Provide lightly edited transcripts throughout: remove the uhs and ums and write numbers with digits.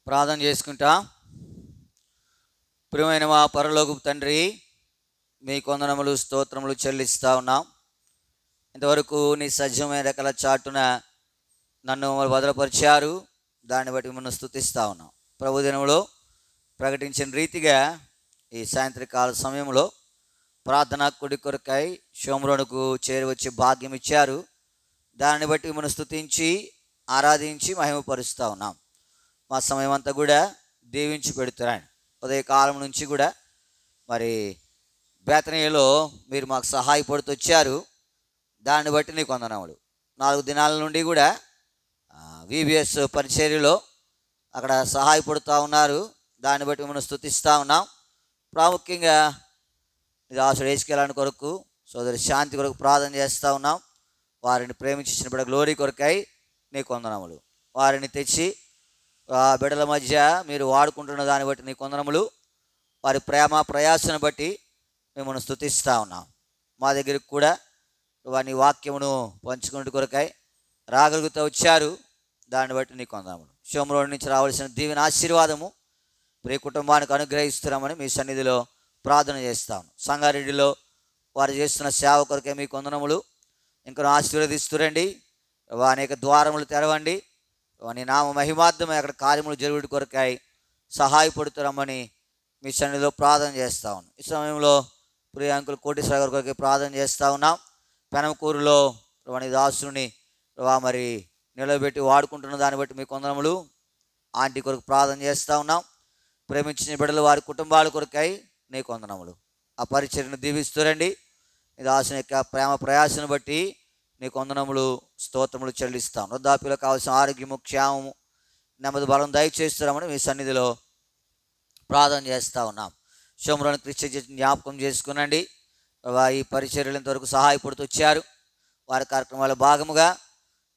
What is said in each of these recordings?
ప్రార్థన చేసుకుంటా. ప్రియమైన మా పరలోకపు తండ్రి, మీ కొందనములు స్తోత్రములు చెల్లిస్తూ ఉన్నాం. ఇంతవరకు నీ సజీవమైన రెక్కల చాటున నన్ను భద్రపరిచారు. దాన్ని బట్టి మిమ్మల్ని స్తుతిస్తూ ఉన్నాం. ప్రభు దినములో ప్రకటించిన రీతిగా ఈ సాయంత్రకాల సమయంలో ప్రార్థనా కుడి కొరకై షోమ్రోనుకు చేరువచ్చి భాగ్యం ఇచ్చారు. దాన్ని బట్టి మిమ్మల్ని స్తుతించి ఆరాధించి మహిమపరుస్తూ ఉన్నాం. మా సమయం అంతా కూడా దీవించి పెడుతున్నాను. ఉదయకాలం నుంచి కూడా మరి బేతనీయలో మీరు మాకు సహాయపడుతూ వచ్చారు. దాన్ని బట్టి నీకు వందనములు. 4 దినాల నుండి కూడా విబిఎస్ పరిచర్యలో అక్కడ సహాయపడుతూ ఉన్నారు. దాన్ని బట్టి మనం స్తుతిస్తూ ఉన్నాం. ప్రాముఖ్యంగా ఇది ఆసుడు వేసుకెళ్ళాని కొరకు, సోదరి శాంతి కొరకు ప్రార్థన చేస్తూ ఉన్నాం. వారిని ప్రేమించిన బిడ్డ గ్లోరీ కొరకై నీకు వందనములు. వారిని తెచ్చి ఆ బిడ్డల మధ్య మీరు వాడుకుంటున్న దాన్ని బట్టి నీకు వందనములు. వారి ప్రేమ ప్రయాసను బట్టి మిమ్మల్ని స్తుతిస్తూ ఉన్నాం. మా దగ్గరికి కూడా వారి వాక్యమును పంచుకునే కొరకై రాగలుగుతూ వచ్చారు. దాన్ని బట్టి నీకు వందనములు. షోమ్రోను నుంచి రావాల్సిన దీవెన ఆశీర్వాదము ప్రియ కుటుంబానికి అనుగ్రహిస్తున్నామని మీ సన్నిధిలో ప్రార్థన చేస్తాను. సంగారెడ్డిలో వారు చేస్తున్న సేవ కొరకే మీకు వందనములు. ఇంకా ఆశీర్వదిస్తురండి. అనేక ద్వారములు తెరవండి. నీ నామ మహిమార్థమై అక్కడ కార్యములు జరుగుడు కొరకై సహాయపడుతున్నామని మీ సన్నిధిలో ప్రార్థన చేస్తా ఉన్నాం. ఈ సమయంలో ప్రియ అంకుల్ కోటేశ్వర గారి కొరకై ప్రార్థన చేస్తూ ఉన్నాం. పెనమకూరులో నీ దాసుని మరి నిలబెట్టి వాడుకుంటున్న దాన్ని బట్టి మీకు వందనములు. ఆంటీ కొరకు ప్రార్థన చేస్తూ ఉన్నాం. ప్రేమించిన బిడ్డలు వారి కుటుంబాల కొరకై నీకు వందనములు. ఆ పరిచర్యను దీవిస్తురండి. నీ దాసుని యొక్క ప్రేమ ప్రయాసను బట్టి నీకు వందనములు, స్తోత్రములు చెల్లిస్తాం. వృద్ధాప్యులకు కావాల్సిన ఆరోగ్యము, క్షేమము, నెమ్మది బలం దయచేస్తున్నామని మీ సన్నిధిలో ప్రార్థన చేస్తూ ఉన్నాం. షోమ్రోను క్రిస్టియన్ జ్ఞాపకం చేసుకునండి. ఈ పరిచర్యలు ఇంతవరకు సహాయపడుతూ వచ్చారు. వారి కార్యక్రమాల భాగముగా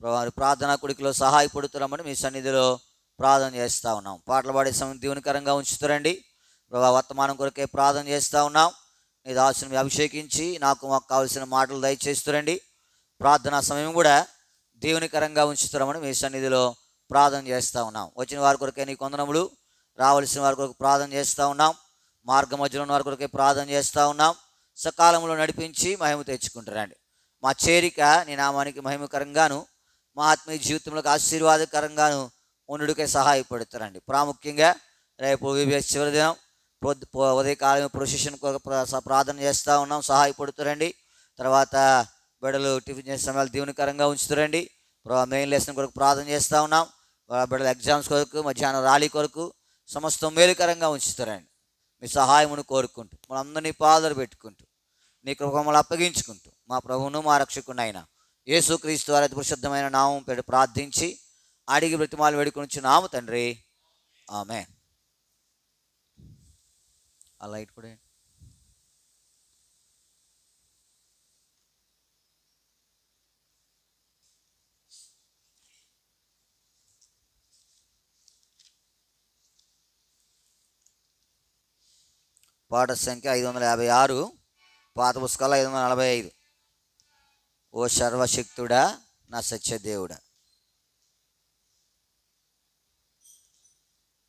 వారి ప్రార్థనా కుడికిలో సహాయపడుతున్నామని మీ సన్నిధిలో ప్రార్థన చేస్తూ ఉన్నాం. పాటలు పాడే సమయం దీవెనకరంగా ఉంచుతారండి. వర్తమానం కొరకే ప్రార్థన చేస్తూ ఉన్నాం. నీ దాసుని అభిషేకించి మాకు కావలసిన మాటలు దయచేస్తురండి. ప్రార్థనా సమయం కూడా దీవెనకరంగా ఉంచుతామని మీ సన్నిధిలో ప్రార్థన చేస్తూ ఉన్నాం. వచ్చిన వారి కొరకే నీకు వందనములు. రావాల్సిన వారి కొరకు ప్రార్థన చేస్తూ ఉన్నాం. మార్గ మధ్యలో ఉన్న వారి కొరకే ప్రార్థన చేస్తూ ఉన్నాం. సకాలంలో నడిపించి మహిమ తెచ్చుకుంటారండి. మా చేరిక నీ నామానికి మహిమకరంగాను, మా ఆత్మీయ జీవితంలోకి ఆశీర్వాదకరంగాను ఉండుడికే సహాయపడతారండి. ప్రాముఖ్యంగా రేపు విబిఎస్ చివరి దినం ఉదయకాలం ప్రొసెషన్ ప్రార్థన చేస్తూ ఉన్నాం. సహాయపడుతారండి. తర్వాత బిడ్డలు టిఫిన్ చేసే సమయాలు దీవెనకరంగా ఉంచుతారండి. మెయిన్ లెసన్ కొరకు ప్రార్థన చేస్తూ ఉన్నాం. బిడ్డల ఎగ్జామ్స్ కొరకు, మధ్యాహ్నం ర్యాలీ కొరకు సమస్తం మేలుకరంగా ఉంచుతారండి. మీ సహాయమును కోరుకుంటూ మనందరినీ పాదలు పెట్టుకుంటూ నీ కృప మమ్మల్ని అప్పగించుకుంటూ మా ప్రభువును మా రక్షకుని అయిన యేసుక్రీస్తు వారి పరిశుద్ధమైన నామం పెట్టి ప్రార్థించి అడిగి బ్రతిమాలు వేడుకొనిచున్నాము తండ్రి. ఆమేన్. ఆ లైట్ కూడా పాట సంఖ్య 556, పాత పుస్తకాలు 545. ఓ సర్వశక్తుడా నా సత్యదేవుడా.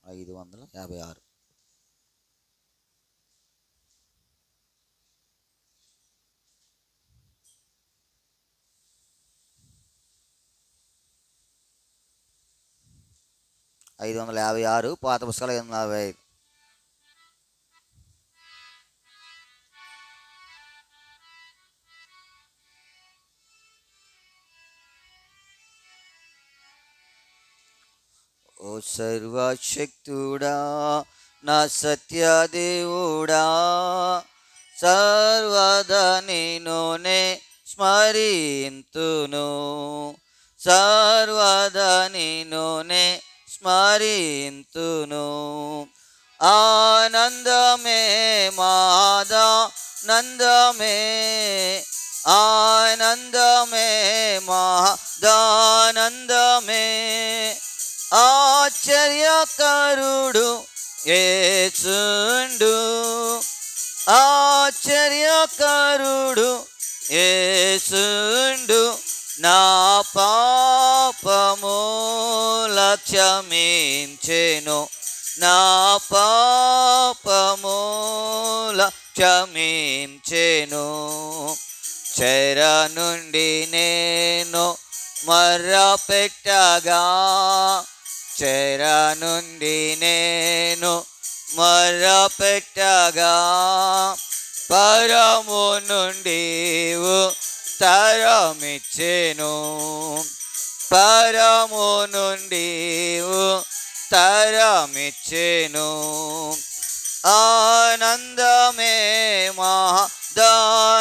556. పాత పుస్తకాలు 545. ఓ సర్వశక్తుడా నా సత్యదేవుడా, సర్వదా నిన్నునే స్మరింతును, సర్వదా నిన్నునే స్మరింతును. ఆనందమే మాదానందమే, ఆనందమే మాదానందమే. ఆశ్చర్యకరుడు యేసుండు, ఆశ్చర్యకరుడు యేసుండు, నా పాపముల క్షమించెను, నా పాపముల క్షమించెను. చెర నుండి నేను మొర్రపెట్టగా, చెర నుండి నేను మొర్రపెట్టగా, పరము నుండి తరమిచ్చెను, పరము నుండి తరమిచ్చెను. ఆనందమే మహదానందమే,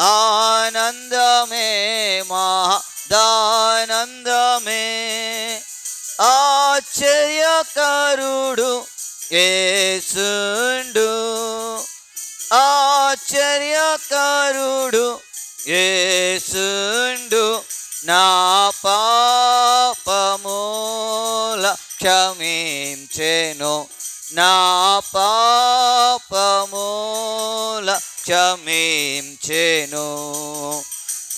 ఆనందమే మహదానందమే. ఆశ్చర్యకరుడు యేసుండు, ఆశ్చర్యకరుడు యేసుండు. నా పాపముల క్షమించెను, నా పాపముల క్షమించెను.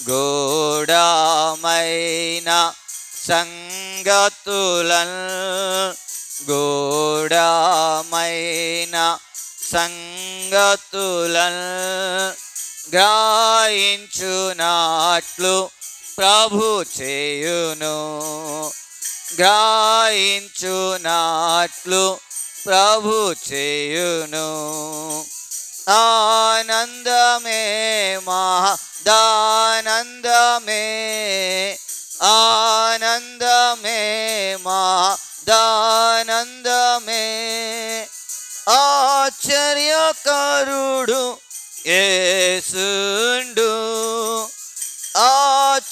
గూఢమైన సంగతులన్, గూఢమైన సంగతులన్ గ్రహించునట్లు ప్రభు చేయును, గ్రహించునట్లు ప్రభు చేయును. ఆనందమే మహదానందమే, ఆనందమే మహదానందమే. ఆశ్చర్యకరుడు యేసుండు,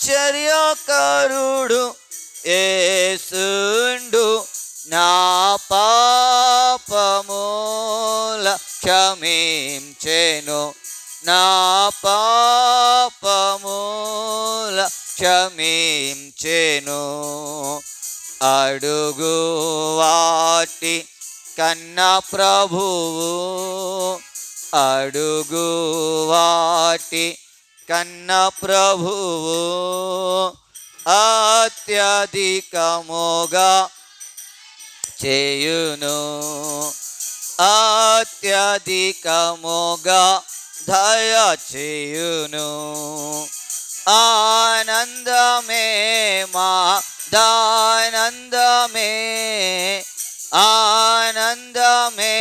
ఆశ్చర్యకరుడు యేసుండు. నా పాపముల క్షమించెను, నా పాపముల క్షమించెను. అడుగు వాటి కన్న ప్రభువు, అడుగు వాటి కన్న ప్రభువు అత్యధికముగా చేయును, అత్యధికముగా దయ చేయును. ఆనందమే మహదానందమే, ఆనందమే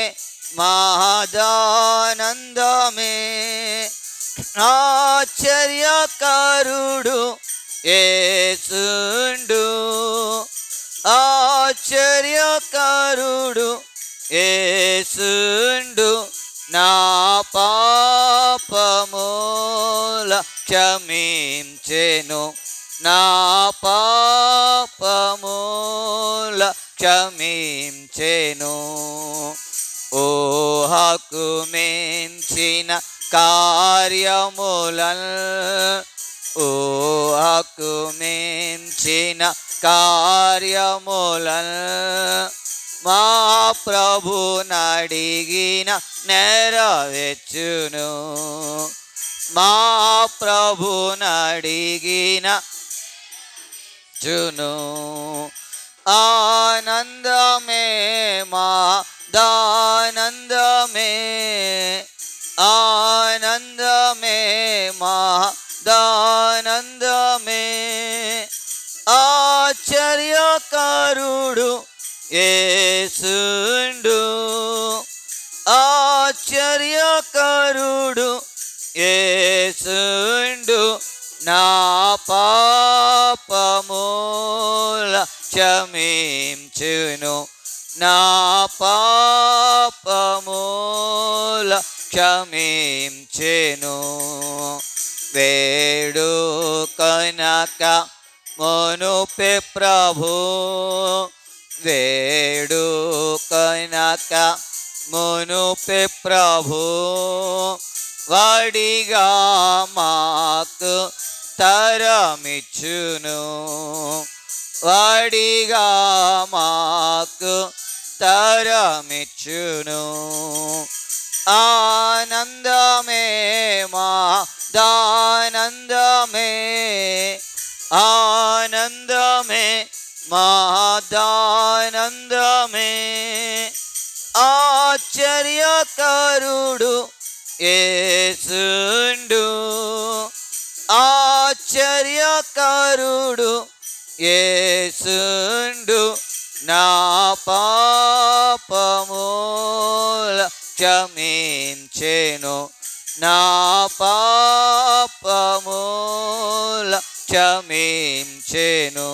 మహదానందమే. ఆశ్చర్యకరుడు యేసుండు, ఆశ్చర్యకరుడు యేసుండు. నా పాపముల క్షమించెను, నా పాపముల క్షమించెను. ఊహకు మించిన కార్యములన్, ఊహకు మించిన కార్యములన్ మా ప్రభు నడిగిన నెరవేర్చును, మా ప్రభు నడిగిన చును. ఆనందమే మహదానందమే, ఆనందమే మహదానందమే. ఆశ్చర్యకరుడు యేసుండు, ఆశ్చర్యకరుడు యేసుండు. నా పాపముల క్షమించును, నా పాపముల క్షమించెను. వేడుకొనక మునుపే ప్రభు, వేడుకొనక మునుపే ప్రభు వాడిగా మాకు తరమిచ్చును, వాడిగా మాకు తరమిచ్చును. ఆనందమే మహదానందమే, మహదానందమే, ఆనందమే, మహదానందమే. ఆశ్చర్యకరుడు యేసుండు, ఆశ్చర్యకరుడు యేసుండు. నా పాపముల క్షమించెను, నా పాపముల క్షమించెను.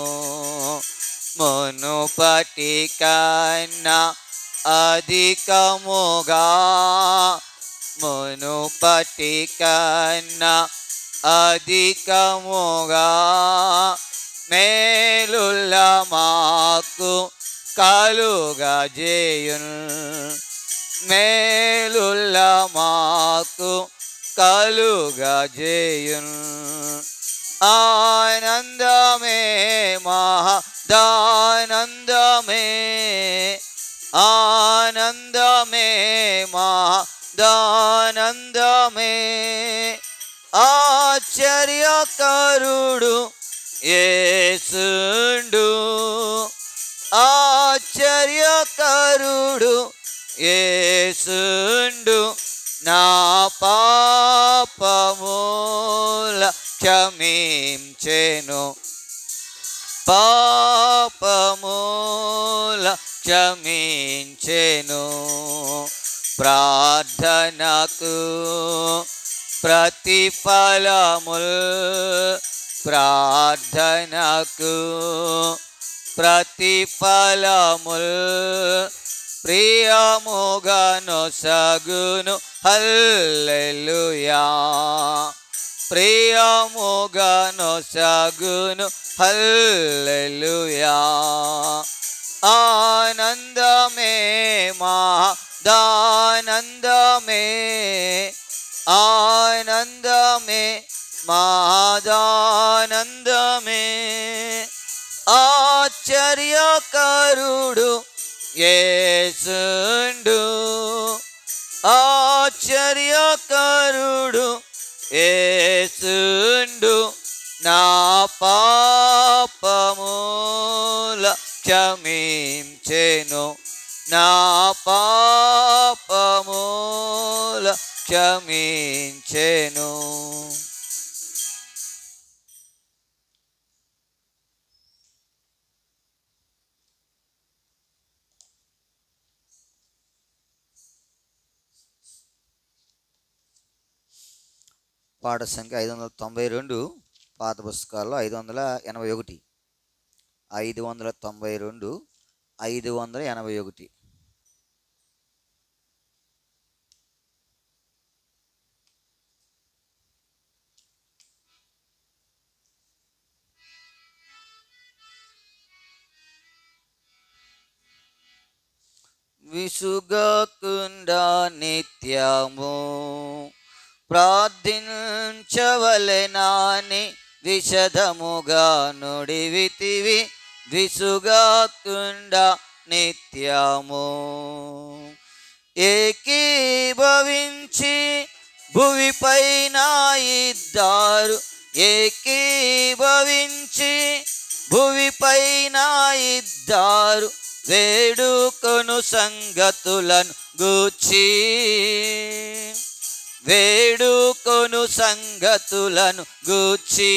మునుపటి కన్నా అధికముగా, మునుపటి కన్నా అధికముగా మేలుల మాకు కలుగజేయును, మేలుల మాకు కలుగజేయును. ఆనందమే, మహదానందమే, ఆనందమే, మహదానందమే. ఆశ్చర్యకరుడు యేసుండు, ఆశ్చర్యకరుడు యేసుండు. నా పాపముల క్షమించెను, పాపముల క్షమించెను. ప్రార్థనకు ప్రతిఫలముల్, ప్రార్థనకు ప్రతిఫలముల్ ప్రియముగా నొసగును. హల్లెలూయా, ప్రియముగా నొసగును. హల్లెలూయా. ఆనందమే, మహదానందమే, ఆనందమే, మహదానందమే. ఆశ్చర్యకరుడు యేసుండు, ఆశ్చర్యకరుడు యేసుండు. నా పాపముల క్షమించెను, నా పాపముల క్షమించెను. పాట సంఖ్య 592, పాత పుస్తకాల్లో 581, 592, 581. విసుగకుండా నిత్యము ప్రార్థించవలెనని విశదముగా నుడివితివి. విసుగకుండా నిత్యము ఏకీభవించి భువిపైన ఇద్దారు, ఏకీభవించి భువిపైన ఇద్దారు. వేడుకొను సంగతులను గూర్చి, వేడుకొను సంగతులను గూర్చి.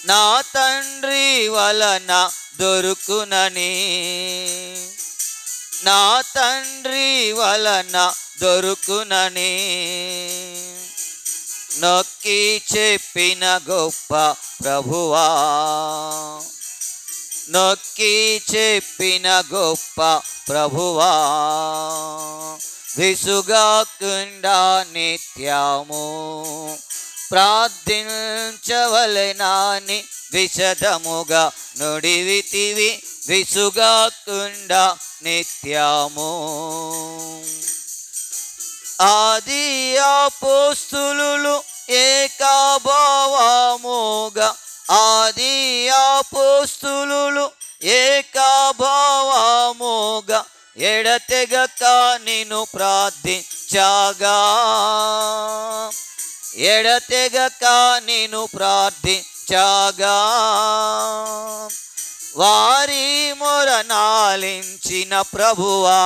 నా తండ్రి వలన దొరుకునని, నా తండ్రి వలన దొరుకునని నొక్కి చెప్పిన గొప్ప ప్రభువా, నొక్కి చెప్పిన గొప్ప ప్రభువా. విసుగకుండా నిత్యము ప్రార్థించవలెనని విశదముగా నుడివితివి. విసుగకుండా నిత్యము. ఆది అపోస్తులు ఏకభావముగా, ఆది అపోస్తులు ఏకభావముగా ఎడతెగక నిన్ను ప్రార్థించగా, ఎడతెగక నిన్ను ప్రార్థించగా వారి మొరనాలించిన ప్రభువా,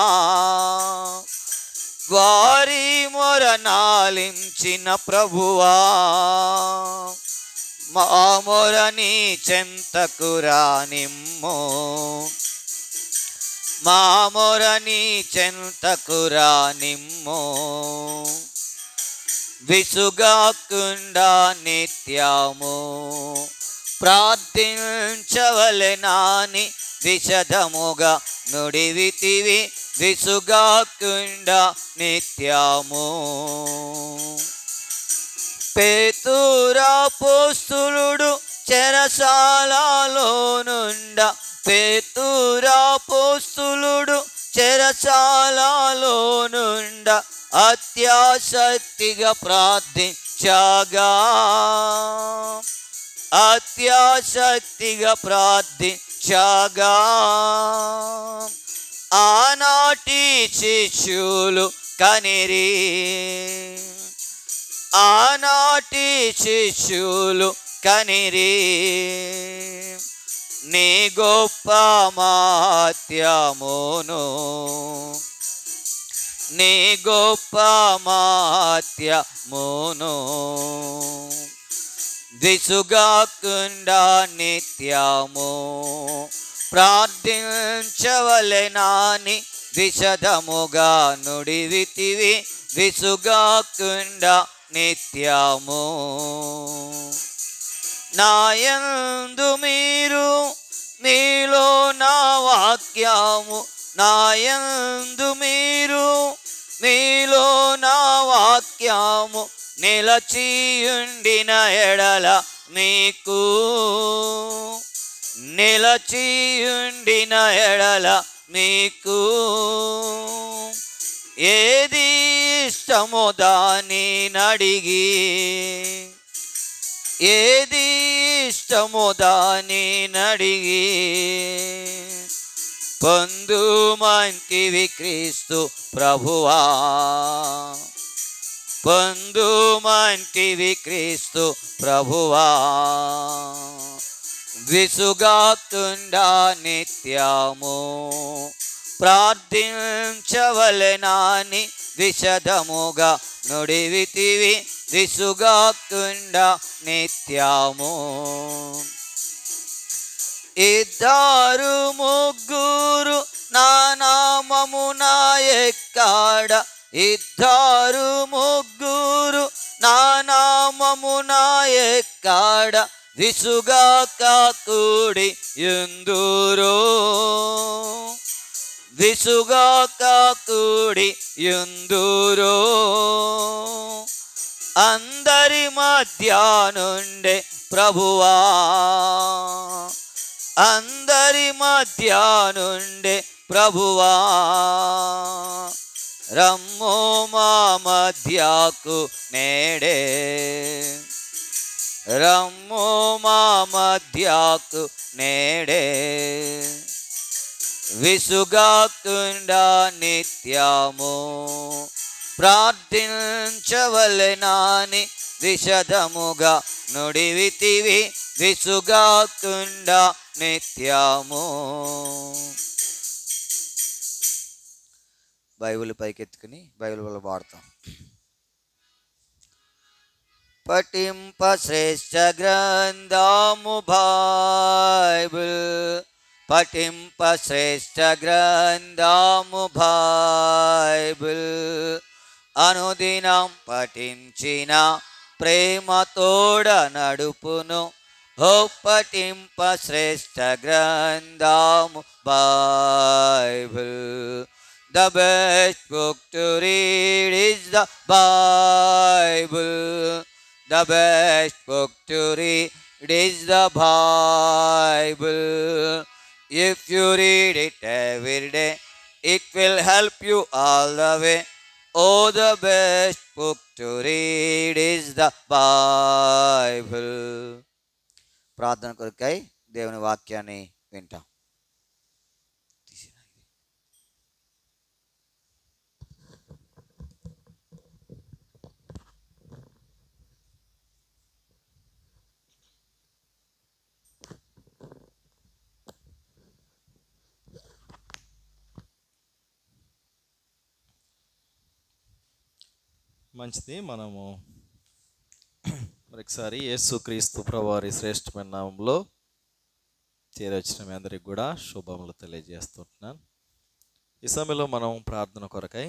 వారి మొరనాలించిన ప్రభువా, మా మొరని చెంతకు రానిమ్ము, మా మొరని చెంతకు రానిమ్ము. విసుగాకుండా నిత్యము ప్రార్థించవలెనాని విశదముగా నుడివితివి, విసుగాకుండా నిత్యము. పేతురపోస్తులుడు చెరసాలలో నుండ, పేతురపోస్తులుడు చెరసాలలో నుండ అత్యాసక్తిగా ప్రార్థించగా, అత్యాసక్తిగా ప్రార్థించగా ఆనాటి శిష్యులు కనిరి, ఆనాటి శిష్యులు కనిరి నీ గొప్ప మహత్యమును, నీ గొప్ప మహత్యమును. విసుగాకుండా నిత్యము ప్రార్థించవలెనాని విశదముగా నుడివితివి, విసుగాకుండా నిత్యము. నాయందు మీరు, మీలో నా వాక్యము, నాయందు మీరు, మీలో నా వాక్యము నిలచియుండిన ఎడల మీకు, నిలచియుండిన ఎడల మీకు ఏది ఇష్టమో దాని నడిగి, ఏది ఇష్టమో దాని నడిగి పొందుమంటివి క్రీస్తు ప్రభువా, పొందుమంటివి క్రీస్తు ప్రభువా. విసుగాకుండా నిత్యము ప్రార్థించవలెనాని విశదముగా నుడివితివి, విసుగాకుండా నిత్యము. ఇద్దరు ముగ్గురు నా నామమున ఎక్కడ, ఇద్దరు ముగ్గురు నా నామమున ఎక్కడ విసుగాక కూడి యుందురు, విసుగాక కూడి యుందురు. అందరి మధ్య నుండే ప్రభువా, అందరి మధ్య నుండే ప్రభువా రమ్ము మా మధ్యకు నేడే, రమ్ము మా మధ్యకు నేడే. విసుగాకుండా నిత్యము ప్రార్థించవలెనాని విశదముగా నుడివితివి, విసుగాకుండా నిత్యము. బైబిల్ పైకెత్తుకుని బైబిల్ వల్ల వాడతాం. పఠింప శ్రేష్ఠ గ్రంథము బైబిల్, పఠింప శ్రేష్ఠ గ్రంథము బైబిల్. అనుదినం పఠించిన ప్రేమ తోడ నడుపును, ఓ పఠింప శ్రేష్ఠ గ్రంథము Bible. The best book to read is the Bible. The best book to read is the Bible. If you read it every day, it will help you all the way. Oh, the best book to read is the Bible. ప్రార్థన కొరకై దేవుని వాక్యాన్ని వింటాం. మంచిది. మనము మరొకసారి యేసుక్రీస్తు ప్రభువారి శ్రేష్టమైన నామంలో చేరొచ్చిన మీ అందరికి కూడా శుభములు తెలియజేస్తుంటున్నాను. ఈ సమయంలో మనం ప్రార్థన కొరకై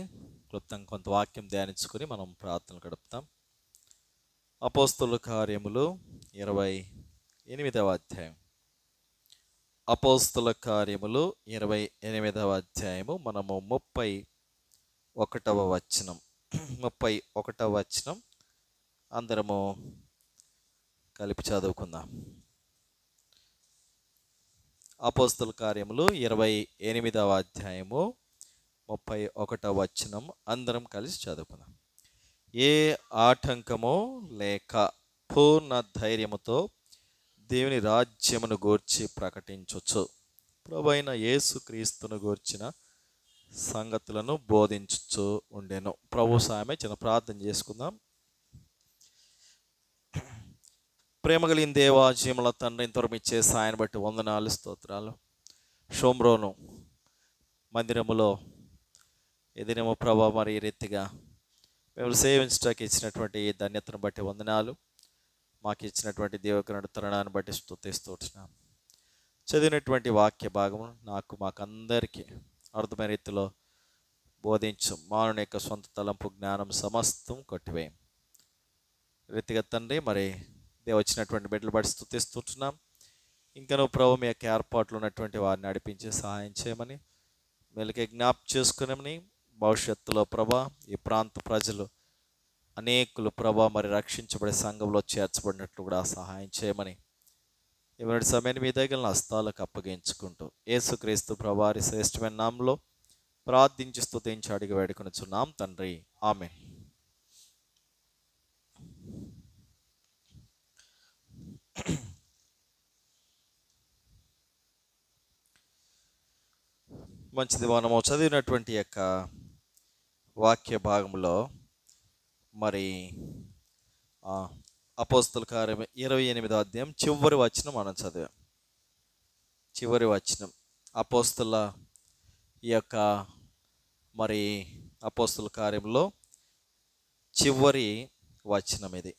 క్లుప్తంగా కొంత వాక్యం ధ్యానించుకొని మనం ప్రార్థనలు గడుపుతాం. అపోస్తలుల కార్యములు 28వ అధ్యాయం. అపోస్తలుల కార్యములు 28వ అధ్యాయము. మనము 31వ వచనం అందరము కలిపి చదువుకుందాం. అపోస్తలుల కార్యములు 28వ అధ్యాయము 31వ వచనం అందరం కలిసి చదువుకుందాం. ఏ ఆటంకమో లేక పూర్ణ ధైర్యముతో దేవుని రాజ్యమును గూర్చి ప్రకటించొచ్చు, ప్రభువైన యేసుక్రీస్తును గూర్చిన సంగతులను బోధించుచు ఉండెను. ప్రభు సాయమే చిన్న ప్రార్థన చేసుకుందాం. ప్రేమ కలిగిన దేవా, జీవముల తండ్రి, ఇంతవరకు ఇచ్చే సాయాన్ని బట్టి వందనాలు, స్తోత్రాలు. షోమ్రోను మందిరములో ఎదినేమో ప్రభా మరి ఈ రీతిగా మేము సేవించడానికి ఇచ్చినటువంటి ధన్యతను బట్టి వందనాలు. మాకు ఇచ్చినటువంటి దేవకరుడు తరుణాన్ని బట్టి స్తుతిస్తున్నాం. చదివినటువంటి వాక్య భాగము మాకందరికీ అర్థమైన రీతిలో బోధించు. మానవుని యొక్క సొంత తలంపు జ్ఞానం సమస్తం కొట్టివేయం రీతిగా తండ్రి మరి వచ్చినటువంటి బిడ్డలు బట్టి స్తుతిస్తున్నాం. ఇంకా నువ్వు ప్రభు మీ యొక్క ఏర్పాట్లు ఉన్నటువంటి వారిని నడిపించి సహాయం చేయమని వీళ్ళకి జ్ఞాపకం చేసుకున్నామని, భవిష్యత్తులో ప్రభా ఈ ప్రాంత ప్రజలు అనేకులు ప్రభా మరి రక్షించబడే సంఘంలో చేర్చబడినట్లు కూడా సహాయం చేయమని ఇవన్నీ సమయాన్ని మీ దగ్గర హస్తాలకు అప్పగించుకుంటూ యేసుక్రీస్తు ప్రభువారి శ్రేష్టమైన నామంలో ప్రార్థించి స్తుతించి అడిగి వేడుకొనుచున్నాం తండ్రి, ఆమేన్. మంచిది. మనము చదివినటువంటి యొక్క వాక్య భాగంలో మరి అపోస్తలుల కార్యం 28వ అధ్యాయం చివరి వచనం మనం చదివాం. చివరి వచనం అపోస్తల ఈ యొక్క మరి అపోస్తలుల కార్యంలో చివరి వచనం ఇది.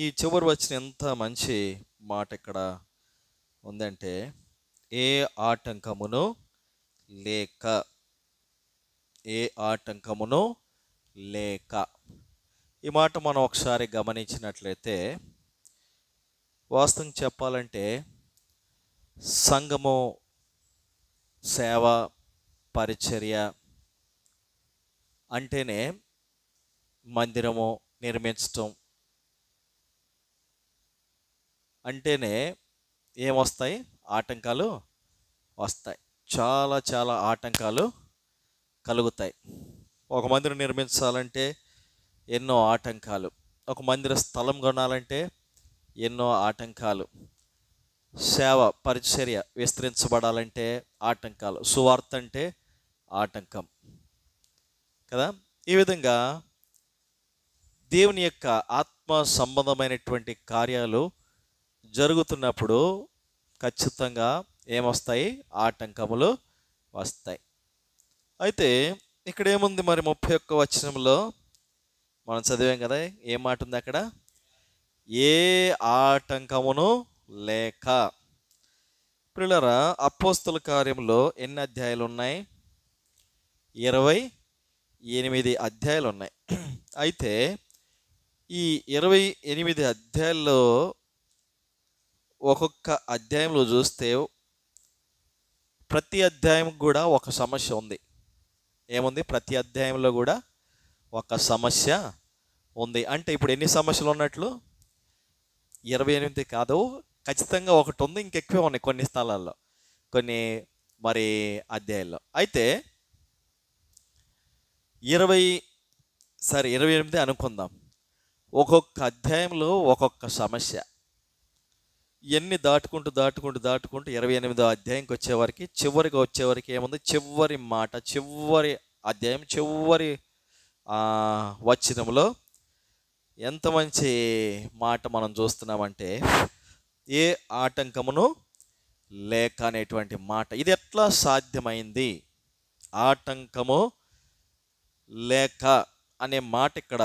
ఈ చివరి వచనం ఎంత మంచి మాట ఇక్కడ ఉందంటే, ఏ ఆటంకమును లేక, ఏ ఆటంకమును లేక. ఈ మాట మనం ఒకసారి గమనించినట్లయితే వాస్తవం చెప్పాలంటే సంఘము సేవ పరిచర్య అంటేనే మందిరము నిర్మించటం అంటేనే ఏమొస్తాయి? ఆటంకాలు వస్తాయి. చాలా చాలా ఆటంకాలు కలుగుతాయి. ఒక మందిరం నిర్మించాలంటే ఎన్నో ఆటంకాలు, ఒక మందిర స్థలం కొనాలంటే ఎన్నో ఆటంకాలు, సేవ పరిచర్య విస్తరించబడాలంటే ఆటంకాలు, సువార్త అంటే ఆటంకం కదా. ఈ విధంగా దేవుని యొక్క ఆత్మ సంబంధమైనటువంటి కార్యాలు జరుగుతున్నప్పుడు ఖచ్చితంగా ఏమొస్తాయి? ఆటంకములు వస్తాయి. అయితే ఇక్కడ ఏముంది మరి 31వ వచనంలో మనం చదివాం కదా, ఏం మాట ఉంది అక్కడ? ఏ ఆటంకమును లేక. ప్రియులారా, అపోస్తలుల కార్యంలో ఎన్ని అధ్యాయాలు ఉన్నాయి? 28 అధ్యాయాలు ఉన్నాయి. అయితే ఈ 28 అధ్యాయాల్లో ఒక్కొక్క అధ్యాయంలో చూస్తే ప్రతి అధ్యాయం కూడా ఒక సమస్య ఉంది. ఏముంది? ప్రతి అధ్యాయంలో కూడా ఒక సమస్య ఉంది. అంటే ఇప్పుడు ఎన్ని సమస్యలు ఉన్నట్లు? 28 కాదు, ఖచ్చితంగా ఒకటి ఉంది, ఇంకెక్కువే ఉన్నాయి కొన్ని స్థలాల్లో, కొన్ని మరి అధ్యాయాల్లో. అయితే 28 అనుకుందాం. ఒక్కొక్క అధ్యాయంలో ఒక్కొక్క సమస్య. ఎన్ని దాటుకుంటూ 28వ అధ్యాయంకి వచ్చేవరకు ఏముంది? చివరి మాట, చివరి అధ్యాయం, చివరి వచనంలో ఎంత మంచి మాట మనం చూస్తున్నామంటే, ఏ ఆటంకమును లేక అనేటువంటి మాట. ఇది ఎట్లా సాధ్యమైంది? ఆటంకము లేక అనే మాట ఇక్కడ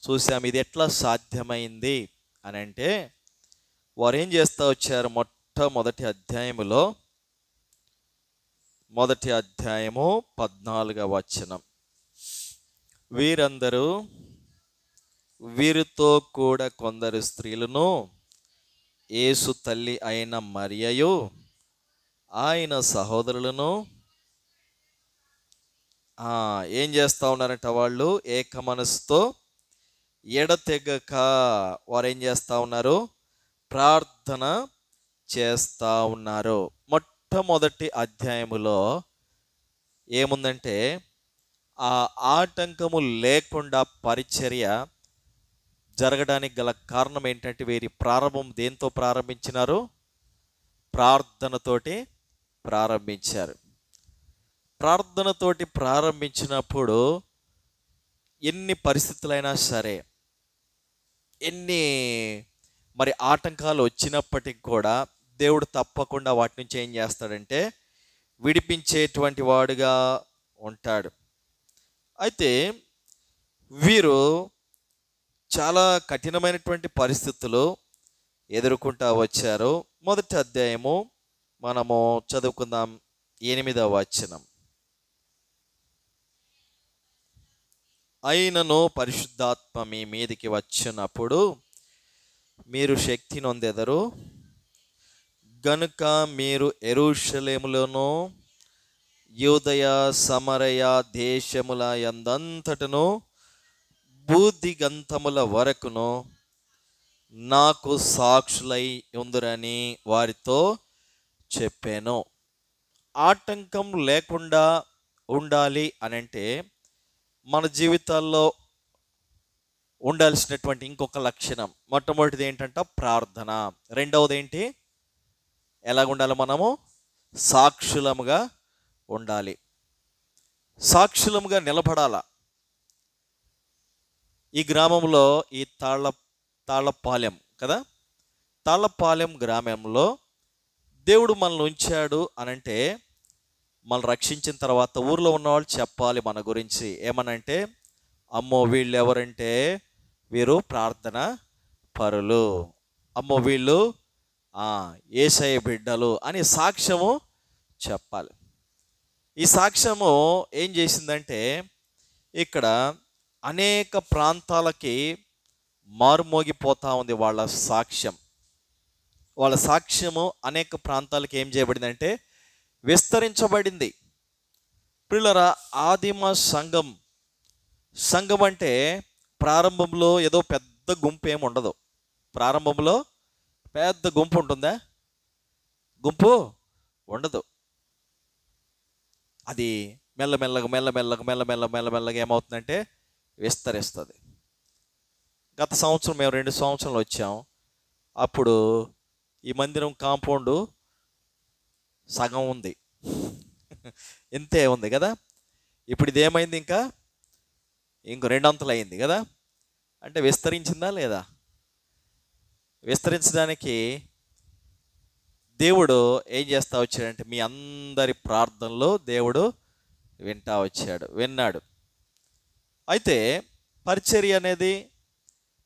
చూసాము. ఇది ఎట్లా సాధ్యమైంది అని అంటే, వారు ఏం చేస్తూ వచ్చారు? మొట్టమొదటి అధ్యాయములో, మొదటి అధ్యాయము 14వ వచనం, వీరందరూ వీరితో కూడా కొందరు స్త్రీలను యేసు తల్లి అయిన మరియయు ఆయన సహోదరులను ఏం చేస్తూ ఉన్నారంట? వాళ్ళు ఏక మనసుతో ఎడతెగక వారు ఏం చేస్తూ ఉన్నారు? ప్రార్థన చేస్తూ ఉన్నారు. మొట్టమొదటి అధ్యాయములో ఏముందంటే, ఆ ఆటంకము లేకుండా పరిచర్య జరగడానికి గల కారణం ఏంటంటే, వీరి ప్రారంభం దేంతో ప్రారంభించినారు? ప్రార్థనతోటి ప్రారంభించారు. ప్రార్థనతోటి ప్రారంభించినప్పుడు ఎన్ని పరిస్థితులైనా సరే, ఎన్ని మరి ఆటంకాలు వచ్చినప్పటికి కూడా దేవుడు తప్పకుండా వాటి నుంచి ఏం చేస్తాడంటే విడిపించేటువంటి వాడుగా ఉంటాడు. అయితే వీరు చాలా కఠినమైనటువంటి పరిస్థితులు ఎదుర్కొంటూ వచ్చారు. మొదటి అధ్యాయము మనము చదువుకుందాం, 8వ వచనం. అయినను పరిశుద్ధాత్మ మీ మీదికి వచ్చినప్పుడు మీరు శక్తి నొందెదరు గనుక మీరు యెరూషలేములోను యూదయ సమరయ దేశముల యందంతటను భూదిగంతముల వరకును నాకు సాక్షులై ఉందురని వారితో చెప్పాను. ఆటంకం లేకుండా ఉండాలి అనంటే మన జీవితాల్లో ఉండాల్సినటువంటి ఇంకొక లక్షణం, మొట్టమొదటిది ఏంటంటే ప్రార్థన. రెండవది ఏంటి? ఎలాగ ఉండాలి? మనము సాక్షులముగా ఉండాలి, సాక్షులముగా నిలబడాల. ఈ గ్రామంలో ఈ తాళ్ళపాలెం కదా, తాళ్ళపాలెం గ్రామంలో దేవుడు మనల్ని ఉంచాడు అనంటే, మనల్ని రక్షించిన తర్వాత ఊర్లో ఉన్నవాళ్ళు చెప్పాలి మన గురించి. ఏమనంటే, అమ్మో వీళ్ళు ఎవరంటే వీరు ప్రార్థన పరులు, అమ్మో వీళ్ళు యేసయ్య బిడ్డలు అని సాక్ష్యము చెప్పాలి. ఈ సాక్ష్యము ఏం చేసిందంటే, ఇక్కడ అనేక ప్రాంతాలకి మారుమోగిపోతూ ఉంది వాళ్ళ సాక్ష్యం. వాళ్ళ సాక్ష్యము అనేక ప్రాంతాలకి ఏం చేయబడిందంటే విస్తరించబడింది. ప్రియులారా, ఆదిమ సంఘం అంటే ప్రారంభంలో ఏదో పెద్ద గుంపు ఏమి ఉండదు. ప్రారంభంలో పెద్ద గుంపు ఉంటుందా? గుంపు ఉండదు. అది మెల్లమెల్లగా ఏమవుతుందంటే విస్తరిస్తుంది. గత సంవత్సరం మేము 2 సంవత్సరాలు వచ్చాం. అప్పుడు ఈ మందిరం కాంపౌండ్ సగం ఉంది, ఇంతే ఉంది కదా. ఇప్పుడు ఇదేమైంది? ఇంకో 2 అంతలు అయింది కదా. అంటే విస్తరించిందా లేదా? విస్తరించడానికి దేవుడు ఏం చేస్తూ వచ్చాడంటే, మీ అందరి ప్రార్థనలో దేవుడు విన్నాడు. అయితే పరిచర్య అనేది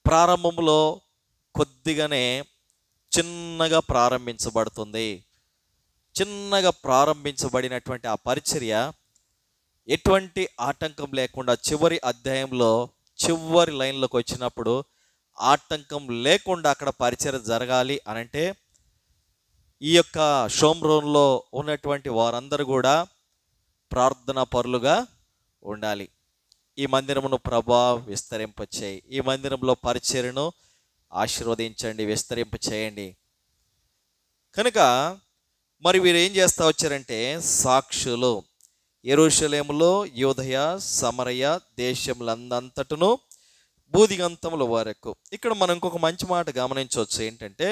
ప్రారంభంలో కొద్దిగానే చిన్నగా ప్రారంభించబడుతుంది. చిన్నగా ప్రారంభించబడినటువంటి ఆ పరిచర్య ఎటువంటి ఆటంకం లేకుండా చివరి అధ్యాయంలో చివరి లైన్లోకి వచ్చినప్పుడు ఆటంకం లేకుండా అక్కడ పరిచర్య జరగాలి అనంటే, ఈ యొక్క షోమ్రోన్లో ఉన్నటువంటి వారందరూ కూడా ప్రార్థనా పరులుగా ఉండాలి. ఈ మందిరమును ప్రభా విస్తరింపచేయి, ఈ మందిరంలో పరిచర్యను ఆశీర్వదించండి, విస్తరింపచేయండి. కనుక మరి వీరు ఏం చేస్తూ వచ్చారంటే, సాక్షులు యెరూషలేములో యూదయ సమరయ దేశములందంతటను భూదిగంతముల వరకు. ఇక్కడ మనం ఇంకొక మంచి మాట గమనించవచ్చు. ఏంటంటే,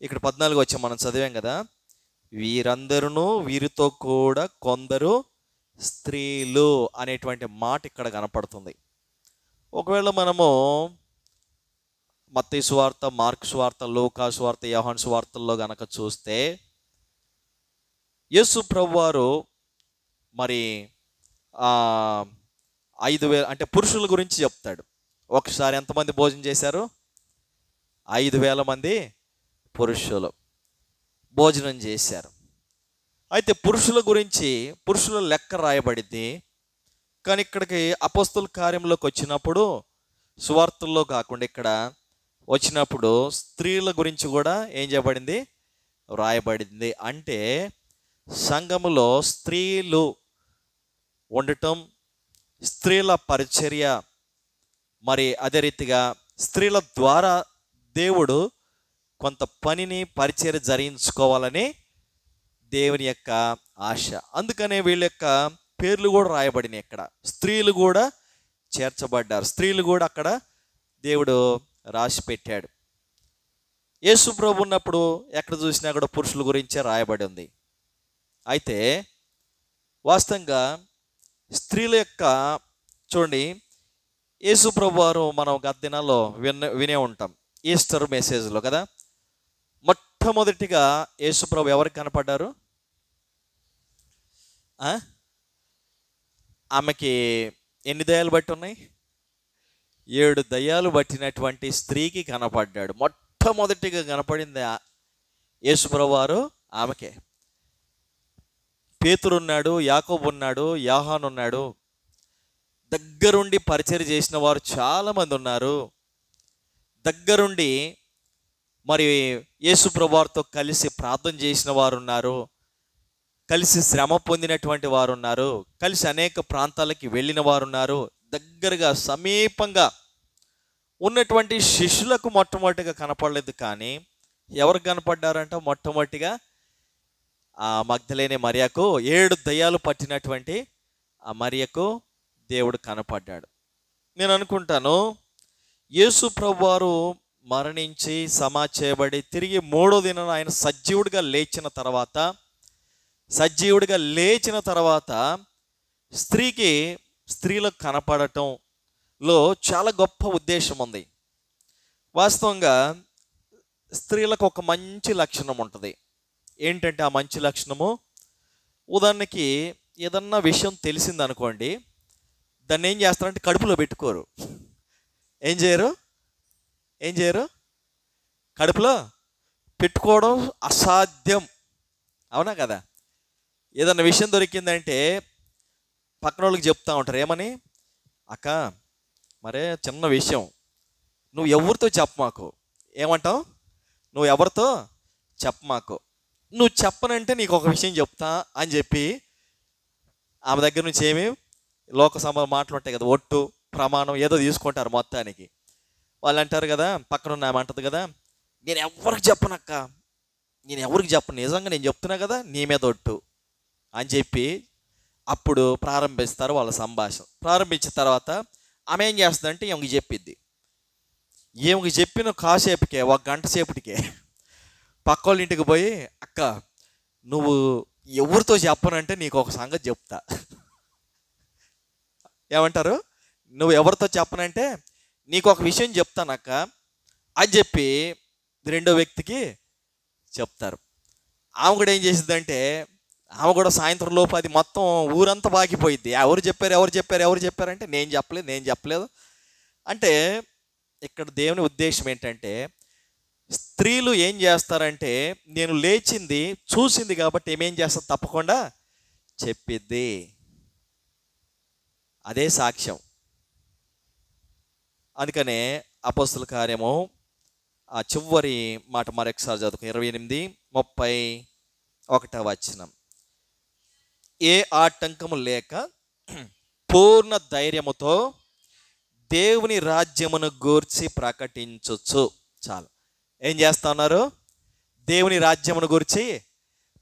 ఇక్కడ 14 వచ్చి మనం చదివాం కదా, వీరందరూ వీరితో కూడా కొందరు స్త్రీలు అనేటువంటి మాట ఇక్కడ కనపడుతుంది. ఒకవేళ మనము మత్తయి సువార్త, మార్కు సువార్త, లూకా సువార్త, యోహాను సువార్తల్లో గనక చూస్తే, యేసు ప్రభువారు మరి 5,000 అంటే పురుషుల గురించి చెప్తాడు. ఒకసారి ఎంతమంది భోజనం చేశారు? 5,000 మంది పురుషులు భోజనం చేశారు. అయితే పురుషుల గురించి పురుషుల లెక్క రాయబడింది. కానీ ఇక్కడికి అపోస్తల కార్యంలోకి వచ్చినప్పుడు, సువార్తల్లో కాకుండా ఇక్కడ వచ్చినప్పుడు స్త్రీల గురించి కూడా ఏం చేయబడింది? రాయబడింది. అంటే సంఘములో స్త్రీలు ఉండటం, స్త్రీల పరిచర్య, మరి అదే రీతిగా స్త్రీల ద్వారా దేవుడు కొంత పనిని పరిచర్య జరిగించుకోవాలని దేవుని యొక్క ఆశ. అందుకనే వీళ్ళ యొక్క పేర్లు కూడా రాయబడినాయి. ఇక్కడ స్త్రీలు కూడా చేర్చబడ్డారు. స్త్రీలు కూడా అక్కడ దేవుడు రాసి పెట్టాడు. యేసు ప్రభు ఉన్నప్పుడు ఎక్కడ చూసినా కూడా పురుషుల గురించే రాయబడి ఉంది. అయితే వాస్తవంగా స్త్రీల యొక్క చూడండి, యేసు ప్రభు వారు మనం గత దినాల్లో వినే ఉంటాం, ఈస్టర్ మెసేజ్లో కదా. మొట్టమొదటిగా యేసు ప్రభు ఎవరికి కనపడ్డారు? ఆమెకి ఎన్ని దయ్యాలు బట్టి ఉన్నాయి? 7 దయ్యాలు బట్టినటువంటి స్త్రీకి కనపడ్డాడు. మొట్టమొదటిగా కనపడింది యేసు ప్రభు వారు ఆమెకే. పేతురు ఉన్నాడు, యాకోబు ఉన్నాడు, యోహాను ఉన్నాడు. దగ్గరుండి పరిచర్య చేసిన వారు చాలామంది ఉన్నారు. దగ్గరుండి మరి యేసు ప్రభు వారితో కలిసి ప్రార్థన చేసిన వారు ఉన్నారు. కలిసి శ్రమ పొందినటువంటి వారు ఉన్నారు. కలిసి అనేక ప్రాంతాలకి వెళ్ళిన వారు ఉన్నారు. దగ్గరగా సమీపంగా ఉన్నటువంటి శిష్యులకు మొట్టమొదటిగా కనపడలేదు. కానీ ఎవరు కనపడ్డారంట? మొట్టమొదటిగా ఆ మగ్దలేనే మరియకు, 7 దయ్యాలు పట్టినటువంటి ఆ మరియకు దేవుడు కనపడ్డాడు. నేను అనుకుంటాను, యేసు ప్రభువారు మరణించి సమాధి చేయబడి తిరిగి 3వ దినాన ఆయన సజీవుడిగా లేచిన తర్వాత స్త్రీలకు కనపడటంలో చాలా గొప్ప ఉద్దేశం ఉంది. వాస్తవంగా స్త్రీలకు ఒక మంచి లక్షణం ఉంటుంది. ఏంటంటే ఆ మంచి లక్షణము, ఉదాహరణకి ఏదన్నా విషయం తెలిసిందనుకోండి, దాన్ని ఏం చేస్తారంటే కడుపులో పెట్టుకోరు. ఏం చేయరు? కడుపులో పెట్టుకోవడం అసాధ్యం. అవునా కదా? ఏదన్నా విషయం దొరికిందంటే పక్కన వాళ్ళకి చెప్తా ఉంటారు. ఏమని? అక్క, మరే చిన్న విషయం, నువ్వు ఎవరితో చెప్పమాకు. ఏమంటావు? నువ్వు ఎవరితో చెప్పమాకు. నువ్వు చెప్పనంటే నీకు ఒక విషయం చెప్తా అని చెప్పి ఆమె దగ్గర నుంచి ఏమి లోక సంబంధ మాటలు ఉంటాయి కదా, ఒట్టు ప్రమాణం ఏదో తీసుకుంటారు. మొత్తానికి వాళ్ళు అంటారు కదా, పక్కన ఉన్న ఆమె అంటది కదా, నేను ఎవరికి చెప్పనక్క, నేను ఎవరికి చెప్పను, నిజంగా నేను చెప్తున్నా కదా, నీ మీద ఒట్టు అని చెప్పి అప్పుడు ప్రారంభిస్తారు వాళ్ళ సంభాషణ. ప్రారంభించిన తర్వాత ఆమె ఏం చేస్తుందంటే ఈమెకి చెప్పిద్ది. ఈమెకి చెప్పిన కాసేపుకే, 1 గంట సేపటికే పక్క వాళ్ళ ఇంటికి పోయి, అక్క నువ్వు ఎవరితో చెప్పనంటే నీకు ఒక సంగతి చెప్తా. ఏమంటారు? నువ్వు ఎవరితో చెప్పనంటే నీకు ఒక విషయం చెప్తానక్క అని చెప్పి 2వ వ్యక్తికి చెప్తారు. ఆమె కూడా ఏం చేసిద్దంటే, ఆమె కూడా సాయంత్రం లోపు అది మొత్తం ఊరంతా బాగిపోయిద్ది. ఎవరు చెప్పారంటే నేను చెప్పలేదు అంటే. ఇక్కడ దేవుని ఉద్దేశం ఏంటంటే, స్త్రీలు ఏం చేస్తారంటే, నేను లేచింది చూసింది కాబట్టి ఏమేం చేస్తారు? తప్పకుండా చెప్పిద్ది. అదే సాక్ష్యం. అందుకనే అపోస్తల కార్యము ఆ చివరి మాట మరొకసారి చదువుకు, 28:31 వచనం. ఏ ఆటంకము లేక పూర్ణ ధైర్యముతో దేవుని రాజ్యమును గూర్చి ప్రకటించొచ్చు. చాలు. ఏం చేస్తా ఉన్నారు? దేవుని రాజ్యమును గురించి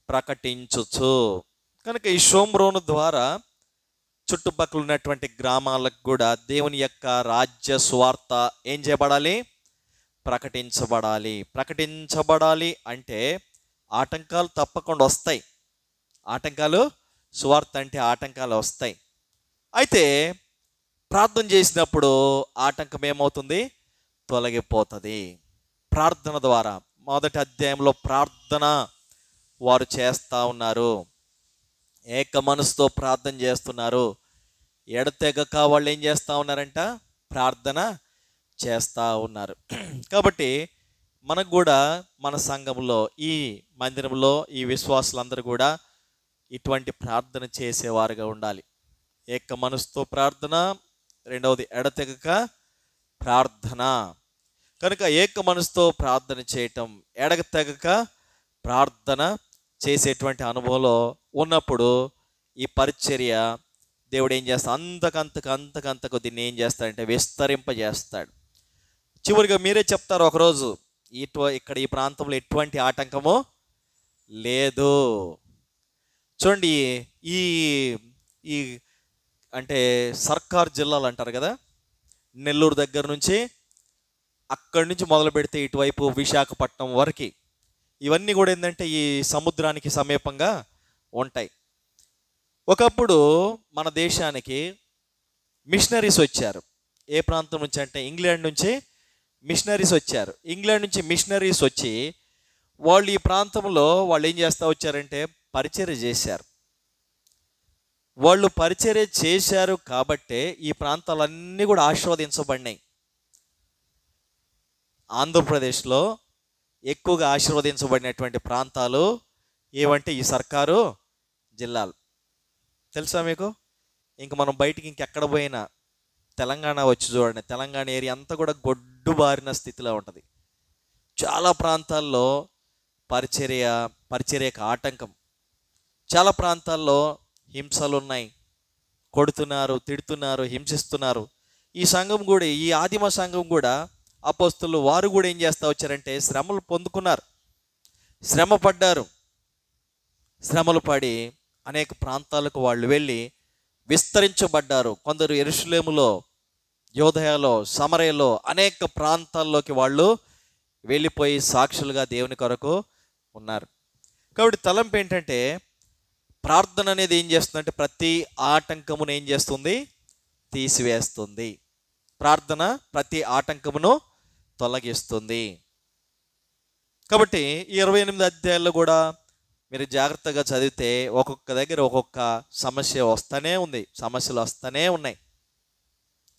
ప్రకటించొచ్చు. కనుక ఈ షోమ్రోను ద్వారా చుట్టుపక్కల ఉన్నటువంటి గ్రామాలకు కూడా దేవుని యొక్క రాజ్య సువార్త ఏం చేయబడాలి? ప్రకటించబడాలి అంటే ఆటంకాలు తప్పకుండా వస్తాయి. సువార్త అంటే ఆటంకాలు వస్తాయి. అయితే ప్రార్థన చేసినప్పుడు ఆటంకం ఏమవుతుంది? తొలగిపోతుంది. ప్రార్థన ద్వారా, మొదటి అధ్యాయంలో ప్రార్థన వారు చేస్తూ ఉన్నారు, ఏక మనసుతో ప్రార్థన చేస్తున్నారు. ఎడతెగక వాళ్ళు ఏం చేస్తూ ఉన్నారంట? ప్రార్థన చేస్తూ ఉన్నారు. కాబట్టి మనకు కూడా మన సంఘంలో, ఈ మందిరంలో ఈ విశ్వాసులందరూ కూడా ఇటువంటి ప్రార్థన చేసేవారుగా ఉండాలి. ఏక మనసుతో ప్రార్థన, రెండవది ఎడతెగక ప్రార్థన. కనుక ఏక మనసుతో ప్రార్థన చేయటం, ఎడతెగక ప్రార్థన చేసేటువంటి అనుభవంలో ఉన్నప్పుడు ఈ పరిచర్య దేవుడు ఏం చేస్తాడు? అంతకంతకు దీన్ని ఏం చేస్తాడంటే విస్తరింపజేస్తాడు. చివరిగా మీరే చెప్తారు ఒకరోజు, ఇక్కడ ఈ ప్రాంతంలో ఎటువంటి ఆటంకము లేదు. చూడండి, ఈ ఈ అంటే సర్కార్ జిల్లాలు అంటారు కదా, నెల్లూరు దగ్గర నుంచి అక్కడి నుంచి మొదలు పెడితే ఇటువైపు విశాఖపట్నం వరకు, ఇవన్నీ కూడా ఏంటంటే ఈ సముద్రానికి సమీపంగా ఉంటాయి. ఒకప్పుడు మన దేశానికి మిషనరీస్ వచ్చారు. ఏ ప్రాంతం నుంచి అంటే ఇంగ్లాండ్ నుంచి మిషనరీస్ వచ్చారు. ఇంగ్లాండ్ నుంచి మిషనరీస్ వచ్చి వాళ్ళు ఈ ప్రాంతంలో వాళ్ళు ఏం చేస్తూ వచ్చారంటే పరిచర్య చేశారు. వాళ్ళు పరిచర్య చేశారు కాబట్టే ఈ ప్రాంతాలన్నీ కూడా ఆశీర్వదించబడినాయి. ఆంధ్రప్రదేశ్లో ఎక్కువగా ఆశీర్వదించబడినటువంటి ప్రాంతాలు ఏవంటే ఈ సర్కారు జిల్లాలు. తెలుసా మీకు? ఇంక మనం బయటికి ఇంకెక్కడ పోయినా తెలంగాణ వచ్చి చూడండి, తెలంగాణ ఏరియా అంతా కూడా గొడ్డుబారిన స్థితిలో ఉంటుంది. చాలా ప్రాంతాల్లో పరిచర్యకు ఆటంకం, చాలా ప్రాంతాల్లో హింసలు ఉన్నాయి, కొడుతున్నారు, తిడుతున్నారు, హింసిస్తున్నారు. ఈ సంఘం కూడా, ఈ ఆదిమ సంఘం కూడా అపోస్తలులు వారు కూడా ఏం చేస్తూ వచ్చారంటే శ్రమలు పొందుకున్నారు, శ్రమ పడ్డారు. శ్రమలు పడి అనేక ప్రాంతాలకు వాళ్ళు వెళ్ళి విస్తరించబడ్డారు. కొందరు యెరూషలేములో, యోదయలో, సమరయలో అనేక ప్రాంతాల్లోకి వాళ్ళు వెళ్ళిపోయి సాక్షులుగా దేవుని కొరకు ఉన్నారు. కాబట్టి తలంపు ఏంటంటే ప్రార్థన అనేది ఏం చేస్తుందంటే ప్రతి ఆటంకమును ఏం చేస్తుంది? తీసివేస్తుంది. ప్రార్థన ప్రతి ఆటంకమును తొలగిస్తుంది. కాబట్టి ఈ 28 అధ్యాయాల్లో కూడా మీరు జాగ్రత్తగా చదివితే ఒక్కొక్క దగ్గర ఒక్కొక్క సమస్య వస్తూనే ఉంది, సమస్యలు వస్తూనే ఉన్నాయి.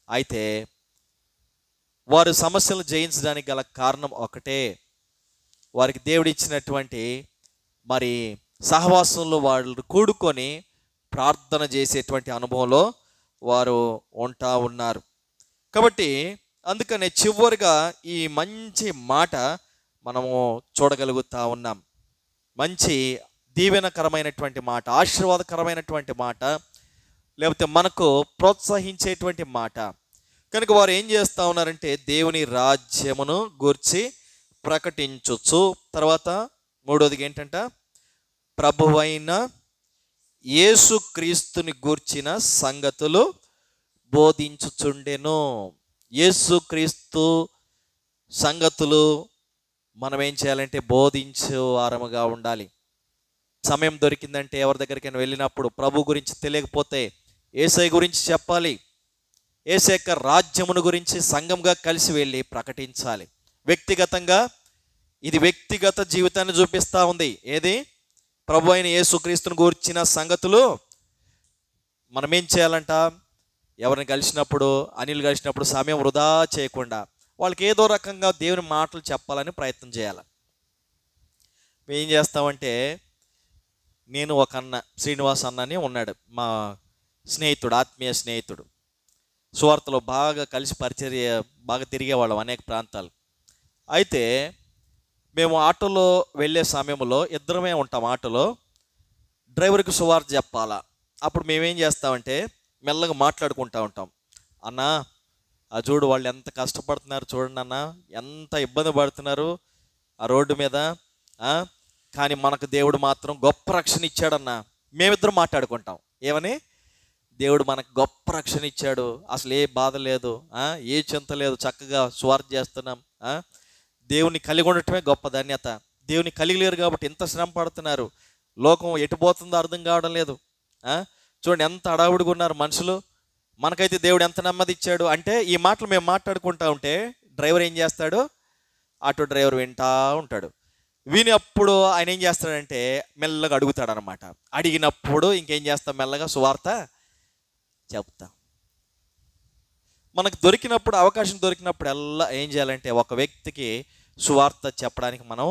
అయితే వారు సమస్యలు జయించడానికి గల కారణం ఒకటే, వారికి దేవుడు ఇచ్చినటువంటి మరి సహవాసంలో వాళ్ళు కూడుకొని ప్రార్థన చేసేటువంటి అనుభవంలో వారు ఉంటా ఉన్నారు. కాబట్టి అందుకనే చివరిగా ఈ మంచి మాట మనము చూడగలుగుతా ఉన్నాం. మంచి దీవెనకరమైనటువంటి మాట, ఆశీర్వాదకరమైనటువంటి మాట, లేకపోతే మనకు ప్రోత్సహించేటువంటి మాట. కనుక వారు ఏం చేస్తూ ఉన్నారంటే దేవుని రాజ్యమును గూర్చి ప్రకటించొచ్చు. తర్వాత మూడోదిగా ఏంటంట? ప్రభువైన యేసుక్రీస్తుని గూర్చిన సంగతులు బోధించుచుండెను. యేసుక్రీస్తు సంగతులు మనం ఏం చేయాలంటే బోధించే వారముగా ఉండాలి. సమయం దొరికిందంటే ఎవరి దగ్గరికైనా వెళ్ళినప్పుడు ప్రభు గురించి తెలియకపోతే యేసయ్య గురించి చెప్పాలి. యేసయ్య యొక్క రాజ్యమును గురించి సంఘంగా కలిసి వెళ్ళి ప్రకటించాలి. వ్యక్తిగతంగా ఇది వ్యక్తిగత జీవితాన్ని చూపిస్తూ ఉంది. ఏది? ప్రభు అయిన యేసుక్రీస్తుని గూర్చిన సంగతులు మనం ఏం చేయాలంట? ఎవరిని కలిసినప్పుడు, అనిల్ కలిసినప్పుడు సమయం వృధా చేయకుండా వాళ్ళకి ఏదో రకంగా దేవుని మాటలు చెప్పాలని ప్రయత్నం చేయాలి. మేము ఏం చేస్తామంటే, నేను ఒక అన్న, శ్రీనివాస్ అన్నని ఉన్నాడు, మా స్నేహితుడు, ఆత్మీయ స్నేహితుడు. సువార్తలో బాగా కలిసి పరిచర్య బాగా తిరిగేవాళ్ళం అనేక ప్రాంతాలు. అయితే మేము ఆటోలో వెళ్ళే సమయంలో ఇద్దరమే ఉంటాం. ఆటోలో డ్రైవర్కి సువార్త చెప్పాలా. అప్పుడు మేమేం చేస్తామంటే మెల్లగా మాట్లాడుకుంటూ ఉంటాం. అన్న, ఆ చూడు వాళ్ళు ఎంత కష్టపడుతున్నారు చూడండి అన్న, ఎంత ఇబ్బంది పడుతున్నారు ఆ రోడ్డు మీద, కానీ మనకు దేవుడు మాత్రం గొప్ప రక్షణ ఇచ్చాడన్న. మేమిద్దరం మాట్లాడుకుంటాం. ఏమని? దేవుడు మనకు గొప్ప రక్షణ ఇచ్చాడు, అసలు ఏ బాధ లేదు, ఏ చింత లేదు, చక్కగా సువార్త చేస్తున్నాం. దేవుని కలిగి ఉండటమే గొప్ప ధన్యత. దేవుని కలిగి లేరు కాబట్టి ఎంత శ్రమ పడుతున్నారు, లోకం ఎటుపోతుందో అర్థం కావడం లేదు. చూడండి ఎంత అడావుడిగా ఉన్నారు మనుషులు, మనకైతే దేవుడు ఎంత నెమ్మది ఇచ్చాడు. అంటే ఈ మాటలు మేము మాట్లాడుకుంటా ఉంటే డ్రైవర్ ఏం చేస్తాడు? ఆటో డ్రైవర్ వింటా ఉంటాడు. విని అప్పుడు ఆయన ఏం చేస్తాడంటే మెల్లగా అడుగుతాడు అనమాట. అడిగినప్పుడు ఇంకేం చేస్తాం? మెల్లగా సువార్త చెప్తా. మనకు దొరికినప్పుడు, అవకాశం దొరికినప్పుడు ఎల్లా ఏం చేయాలంటే ఒక వ్యక్తికి సువార్త చెప్పడానికి మనం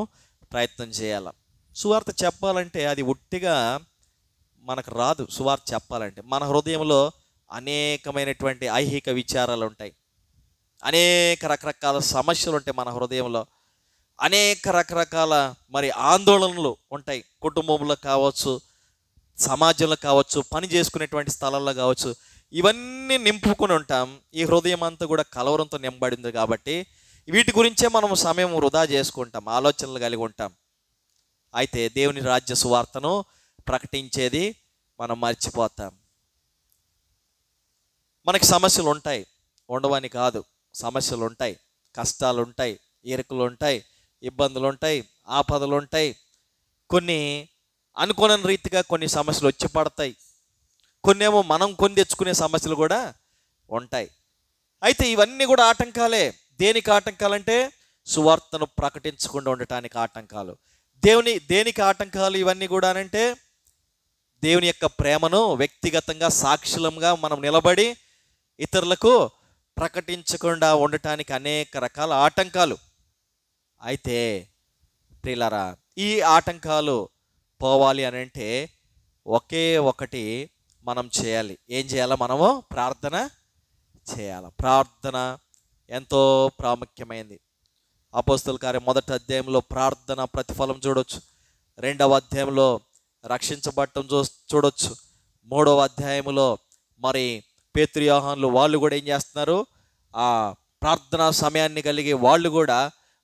ప్రయత్నం చేయాలి. సువార్త చెప్పాలంటే అది ఉట్టిగా మనకు రాదు. సువార్త చెప్పాలంటే మన హృదయంలో అనేకమైనటువంటి ఐహిక విచారాలు ఉంటాయి, అనేక రకరకాల సమస్యలు ఉంటాయి మన హృదయంలో, అనేక రకరకాల మరి ఆందోళనలు ఉంటాయి. కుటుంబంలో కావచ్చు, సమాజంలో కావచ్చు, పని చేసుకునేటువంటి స్థలాల్లో కావచ్చు, ఇవన్నీ నింపుకొని ఉంటాం. ఈ హృదయం అంతా కూడా కలవరంతో నింపబడింది కాబట్టి వీటి గురించే మనం సమయం వృధా చేసుకుంటాం, ఆలోచనలు కలిగి ఉంటాం. అయితే దేవుని రాజ్య సువార్తను ప్రకటించేది మనం మర్చిపోతాం. మనకి సమస్యలు ఉంటాయి, ఉండవని కాదు. సమస్యలు ఉంటాయి, కష్టాలు ఉంటాయి, ఇరుకులు ఉంటాయి, ఇబ్బందులు ఉంటాయి, ఆపదలు ఉంటాయి. కొన్ని అనుకోని రీతిగా కొన్ని సమస్యలు వచ్చి పడతాయి, కొన్నేమో మనం కొని తెచ్చుకునే సమస్యలు కూడా ఉంటాయి. అయితే ఇవన్నీ కూడా ఆటంకాలే. దేనికి ఆటంకాలంటే సువార్తను ప్రకటించకుండా ఉండటానికి ఆటంకాలు. దేనికి ఆటంకాలు ఇవన్నీ కూడా అంటే దేవుని యొక్క ప్రేమను వ్యక్తిగతంగా సాక్షులంగా మనం నిలబడి ఇతరులకు ప్రకటించకుండా ఉండటానికి అనేక రకాల ఆటంకాలు. అయితే ప్రియులారా, ఈ ఆటంకాలు పోవాలి అని అంటే ఒకే ఒకటి మనం చేయాలి. ఏం చేయాలి? మనము ప్రార్థన చేయాలి. ప్రార్థన ఎంతో ప్రాముఖ్యమైనది. అపోస్తలుల కార్యం 1వ అధ్యాయంలో ప్రార్థన ప్రతిఫలం చూడొచ్చు. 2వ అధ్యాయంలో రక్షించబడటం చూడొచ్చు. 3వ అధ్యాయంలో మరి పేతురు యోహానులు వాళ్ళు కూడా ఏం చేస్తున్నారు? ఆ ప్రార్థనా సమయాన్ని కలిగి వాళ్ళు కూడా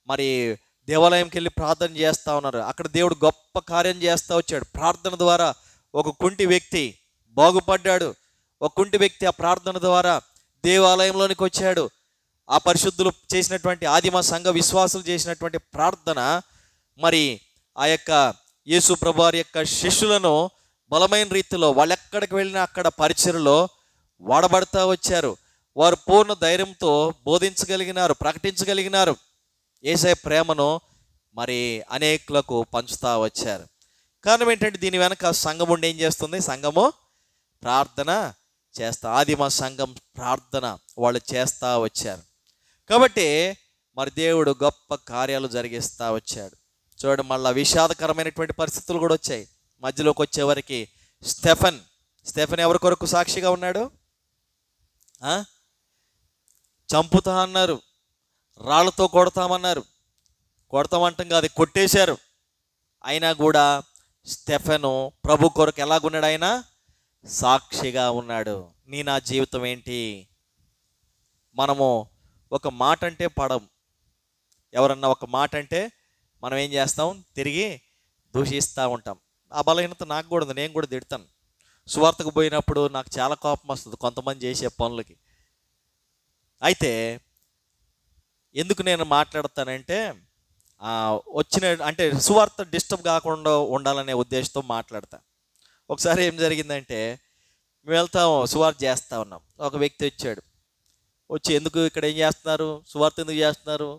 మరి దేవాలయంకి వెళ్ళి ప్రార్థన చేస్తూ ఉన్నారు. అక్కడ దేవుడు గొప్ప కార్యం చేస్తూ వచ్చాడు. ప్రార్థన ద్వారా ఒక కుంటి వ్యక్తి బాగుపడ్డాడు. ఒక కుంటి వ్యక్తి ఆ ప్రార్థన ద్వారా దేవాలయంలోనికి వచ్చాడు. ఆ పరిశుద్ధులు చేసినటువంటి ఆదిమ సంఘ విశ్వాసులు చేసినటువంటి ప్రార్థన మరి ఆ యొక్క యేసు ప్రభువారి యొక్క శిష్యులను బలమైన రీతిలో వాళ్ళు ఎక్కడికి వెళ్ళినా అక్కడ పరిచర్యలో వాడబడతా వచ్చారు. వారు పూర్ణ ధైర్యంతో బోధించగలిగినారు, ప్రకటించగలిగినారు. యేసయ్య ప్రేమను మరి అనేకులకు పంచుతా వచ్చారు. కారణం ఏంటంటే దీని వెనక సంఘం ఉండి ఏం చేస్తుంది? సంఘము ప్రార్థన చేస్తా, ఆదిమ సంఘం ప్రార్థన వాళ్ళు చేస్తూ వచ్చారు. కాబట్టి మరి దేవుడు గొప్ప కార్యాలు జరిగిస్తూ వచ్చాడు. చూడండి, మళ్ళీ విషాదకరమైనటువంటి పరిస్థితులు కూడా వచ్చాయి. మధ్యలోకి వచ్చేవరకు స్టెఫెన్ ఎవరి కొరకు సాక్షిగా ఉన్నాడు? చంపుతా అన్నారు, రాళ్లతో కొడతామన్నారు. కొడతామంటాం కాదు, కొట్టేశారు. అయినా కూడా స్టెఫెను ప్రభు కొరకు ఎలాగున్నాడు? ఆయన సాక్షిగా ఉన్నాడు. నా జీవితం ఏంటి? మనము ఒక మాట అంటే పడం. ఎవరన్నా ఒక మాట అంటే మనం ఏం చేస్తాం? తిరిగి దూషిస్తూ ఉంటాం. ఆ బలహీనత నాకు కూడా ఉంది, నేను కూడా తిడతాను. సువార్తకు పోయినప్పుడు నాకు చాలా కోపం వస్తుంది కొంతమంది చేసే పనులకి. అయితే ఎందుకు నేను మాట్లాడతానంటే అంటే సువార్త డిస్టర్బ్ కాకుండా ఉండాలనే ఉద్దేశంతో మాట్లాడతా. ఒకసారి ఏం జరిగిందంటే మేము వెళ్తాము, సువార్త చేస్తూ ఉన్నాం. ఒక వ్యక్తి వచ్చి ఎందుకు ఇక్కడ ఏం చేస్తున్నారు? సువార్త ఎందుకు చేస్తున్నారు?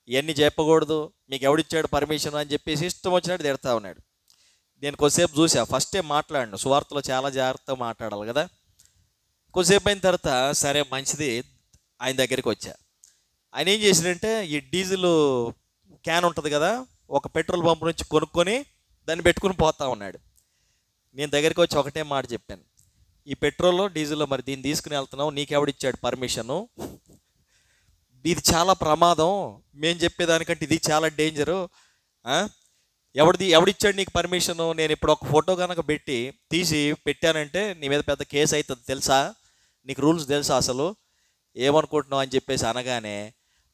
ఇవన్నీ చెప్పకూడదు, మీకు ఎవడిచ్చాడు పర్మిషన్ అని చెప్పేసి ఇష్టం వచ్చినట్టు తిడతా ఉన్నాడు. నేను కొద్దిసేపు చూసా. ఫస్ట్ టైం మాట్లాడిను. సువార్తలో చాలా జాగ్రత్తగా మాట్లాడాలి కదా. కొద్దిసేపు అయిన తర్వాత సరే మంచిది, ఆయన దగ్గరికి వచ్చా. ఆయన ఏం చేశాడంటే ఈ డీజిల్ క్యాన్ ఉంటుంది కదా, ఒక పెట్రోల్ పంప్ నుంచి కొనుక్కొని దాన్ని పెట్టుకుని పోతా ఉన్నాడు. నేను దగ్గరికి వచ్చి ఒకటే మాట చెప్పాను, ఈ పెట్రోల్లో డీజిల్లో మరి దీన్ని తీసుకుని వెళ్తున్నావు, నీకెవడిచ్చాడు పర్మిషను? ఇది చాలా ప్రమాదం, మేము చెప్పేదానికంటే ఇది చాలా డేంజరు. ఎవడిచ్చాడు నీకు పర్మిషను? నేను ఇప్పుడు ఒక ఫోటో కనుక తీసి పెట్టానంటే నీ మీద పెద్ద కేసు అవుతుంది తెలుసా? నీకు రూల్స్ తెలుసా అసలు? ఏమనుకుంటున్నావు అని చెప్పేసి అనగానే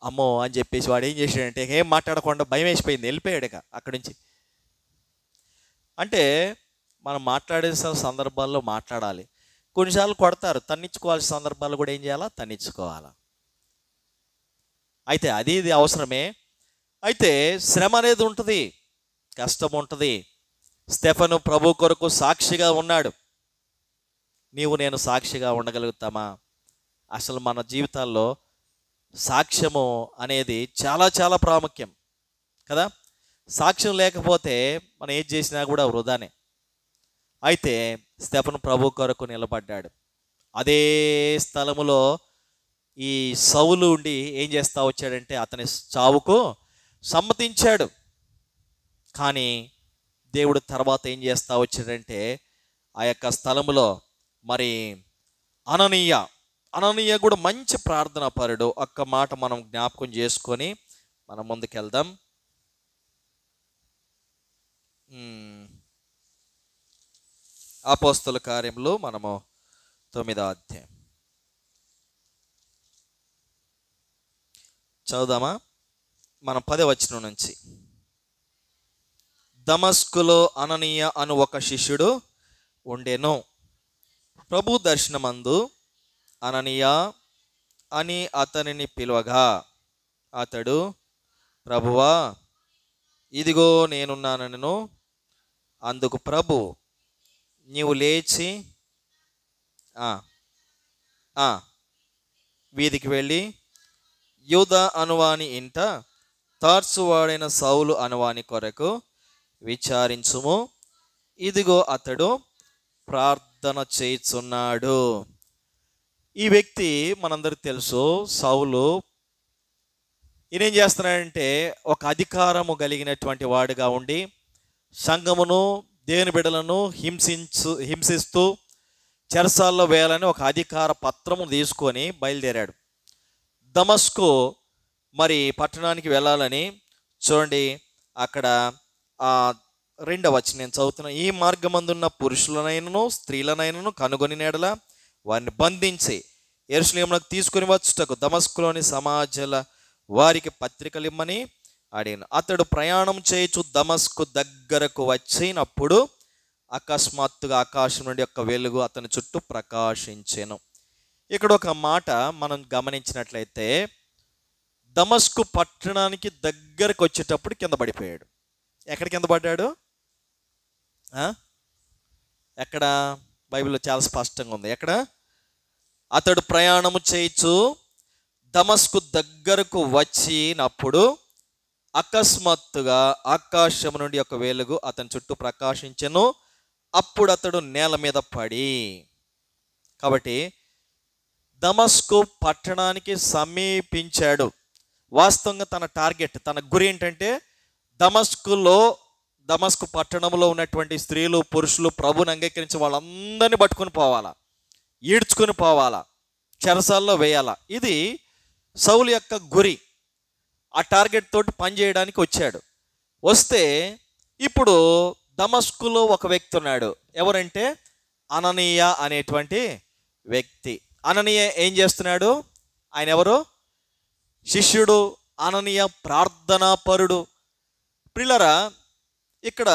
అమ్మో అని చెప్పేసి వాడు ఏం చేశాడంటే ఏం మాట్లాడకుండా భయం వేసిపోయింది, వెళ్ళిపోయాడు అక్కడి నుంచి. అంటే మనం మాట్లాడే సందర్భాల్లో మాట్లాడాలి. కొన్నిసార్లు కొడతారు, తన్నించుకోవాల్సిన సందర్భాలు కూడా ఏం చేయాలా? తన్నించుకోవాలా. అయితే ఇది అవసరమే. అయితే శ్రమ అనేది ఉంటుంది, కష్టం ఉంటుంది. స్టెఫెను ప్రభు కొరకు సాక్షిగా ఉన్నాడు. నీవు నేను సాక్షిగా ఉండగలుగుతామా? అసలు మన జీవితాల్లో సాక్ష్యము అనేది చాలా చాలా ప్రాముఖ్యం కదా. సాక్ష్యం లేకపోతే మనం ఏది చేసినా కూడా వృధానే. అయితే స్టెఫెను ప్రభు కొరకు నిలబడ్డాడు. అదే స్థలములో ఈ సౌలు ఉండి ఏం చేస్తా వచ్చాడంటే అతని చావుకు సమ్మతించాడు. కానీ దేవుడు తర్వాత ఏం చేస్తా వచ్చాడంటే ఆ యొక్క స్థలములో మరి అననీయ కూడా మంచి ప్రార్థన పరుడు. ఒక్క మాట మనం జ్ఞాపకం చేసుకొని మనం ముందుకెళ్దాం. అపోస్తల కార్యములు మనము 9వ అధ్యాయం చదువుదామా? మనం 10వ వచనం నుంచి. దమస్కులో అననీయ అను ఒక శిష్యుడు ఉండెను. ప్రభు దర్శనమందు అననీయ అని అతనిని పిలువగా అతడు, ప్రభువా, ఇదిగో నేనున్నానను. అందుకు ప్రభు, నీవు లేచి వీధికి వెళ్ళి యూద అనువాని ఇంట తార్సువాడైన సౌలు అనువాని కొరకు విచారించుము. ఇదిగో అతడు ప్రార్థన చేయుచున్నాడు. ఈ వ్యక్తి మనందరికి తెలుసు, సౌలు. ఈయనేం చేస్తున్నాడంటే ఒక అధికారము కలిగినటువంటి వాడుగా ఉండి సంఘమును, దేవుని బిడ్డలను హింసిస్తూ చెరసాల్లో వేయాలని ఒక అధికార పత్రము తీసుకొని బయలుదేరాడు. దమస్కు మరి పట్టణానికి వెళ్ళాలని చూడండి, అక్కడ 2వ వచనం నేను చదువుతున్నా. ఈ మార్గమందున్న పురుషులనైనను స్త్రీలనైనను కనుగొని నెడల వారిని బంధించి యెరూషలేమునకు తీసుకుని వచ్చుటకు దమస్కులోని సమాజాల వారికి పత్రికలు ఇమ్మని అడిగిన. అతడు ప్రయాణం చేయుచు దమస్కు దగ్గరకు వచ్చినప్పుడు అకస్మాత్తుగా ఆకాశం నుండి ఒక వెలుగు అతని చుట్టూ ప్రకాశించెను. ఇక్కడ ఒక మాట మనం గమనించినట్లయితే, దమస్కు పట్టణానికి దగ్గరకు వచ్చేటప్పుడు కింద పడిపోయాడు. ఎక్కడ కింద పడ్డాడు? ఎక్కడ? బైబిల్లో చాలా స్పష్టంగా ఉంది. ఎక్కడ? అతడు ప్రయాణము చేయుచు దమస్కు దగ్గరకు వచ్చినప్పుడు అకస్మాత్తుగా ఆకాశం నుండి ఒక వెలుగు అతని చుట్టూ ప్రకాశించెను. అప్పుడు అతడు నేల మీద పడి. కాబట్టి దమస్కు పట్టణానికి సమీపించాడు. వాస్తవంగా తన టార్గెట్, తన గురి ఏంటంటే దమస్కు పట్టణంలో ఉన్నటువంటి స్త్రీలు, పురుషులు ప్రభుని అంగీకరించి వాళ్ళందరినీ పట్టుకొని పోవాలా, ఈడ్చుకొని పోవాలా, చెరసాల్లో వేయాలా. ఇది సౌలు యొక్క గురి. ఆ టార్గెట్ తోటి పనిచేయడానికి వచ్చాడు. వస్తే ఇప్పుడు దమస్కులో ఒక వ్యక్తి ఉన్నాడు. ఎవరంటే అననీయ అనేటువంటి వ్యక్తి. అననీయ ఏం చేస్తున్నాడు? ఆయన ఎవరు? శిష్యుడు. అననీయ ప్రార్థనా పరుడు. ప్రియులారా, ఇక్కడ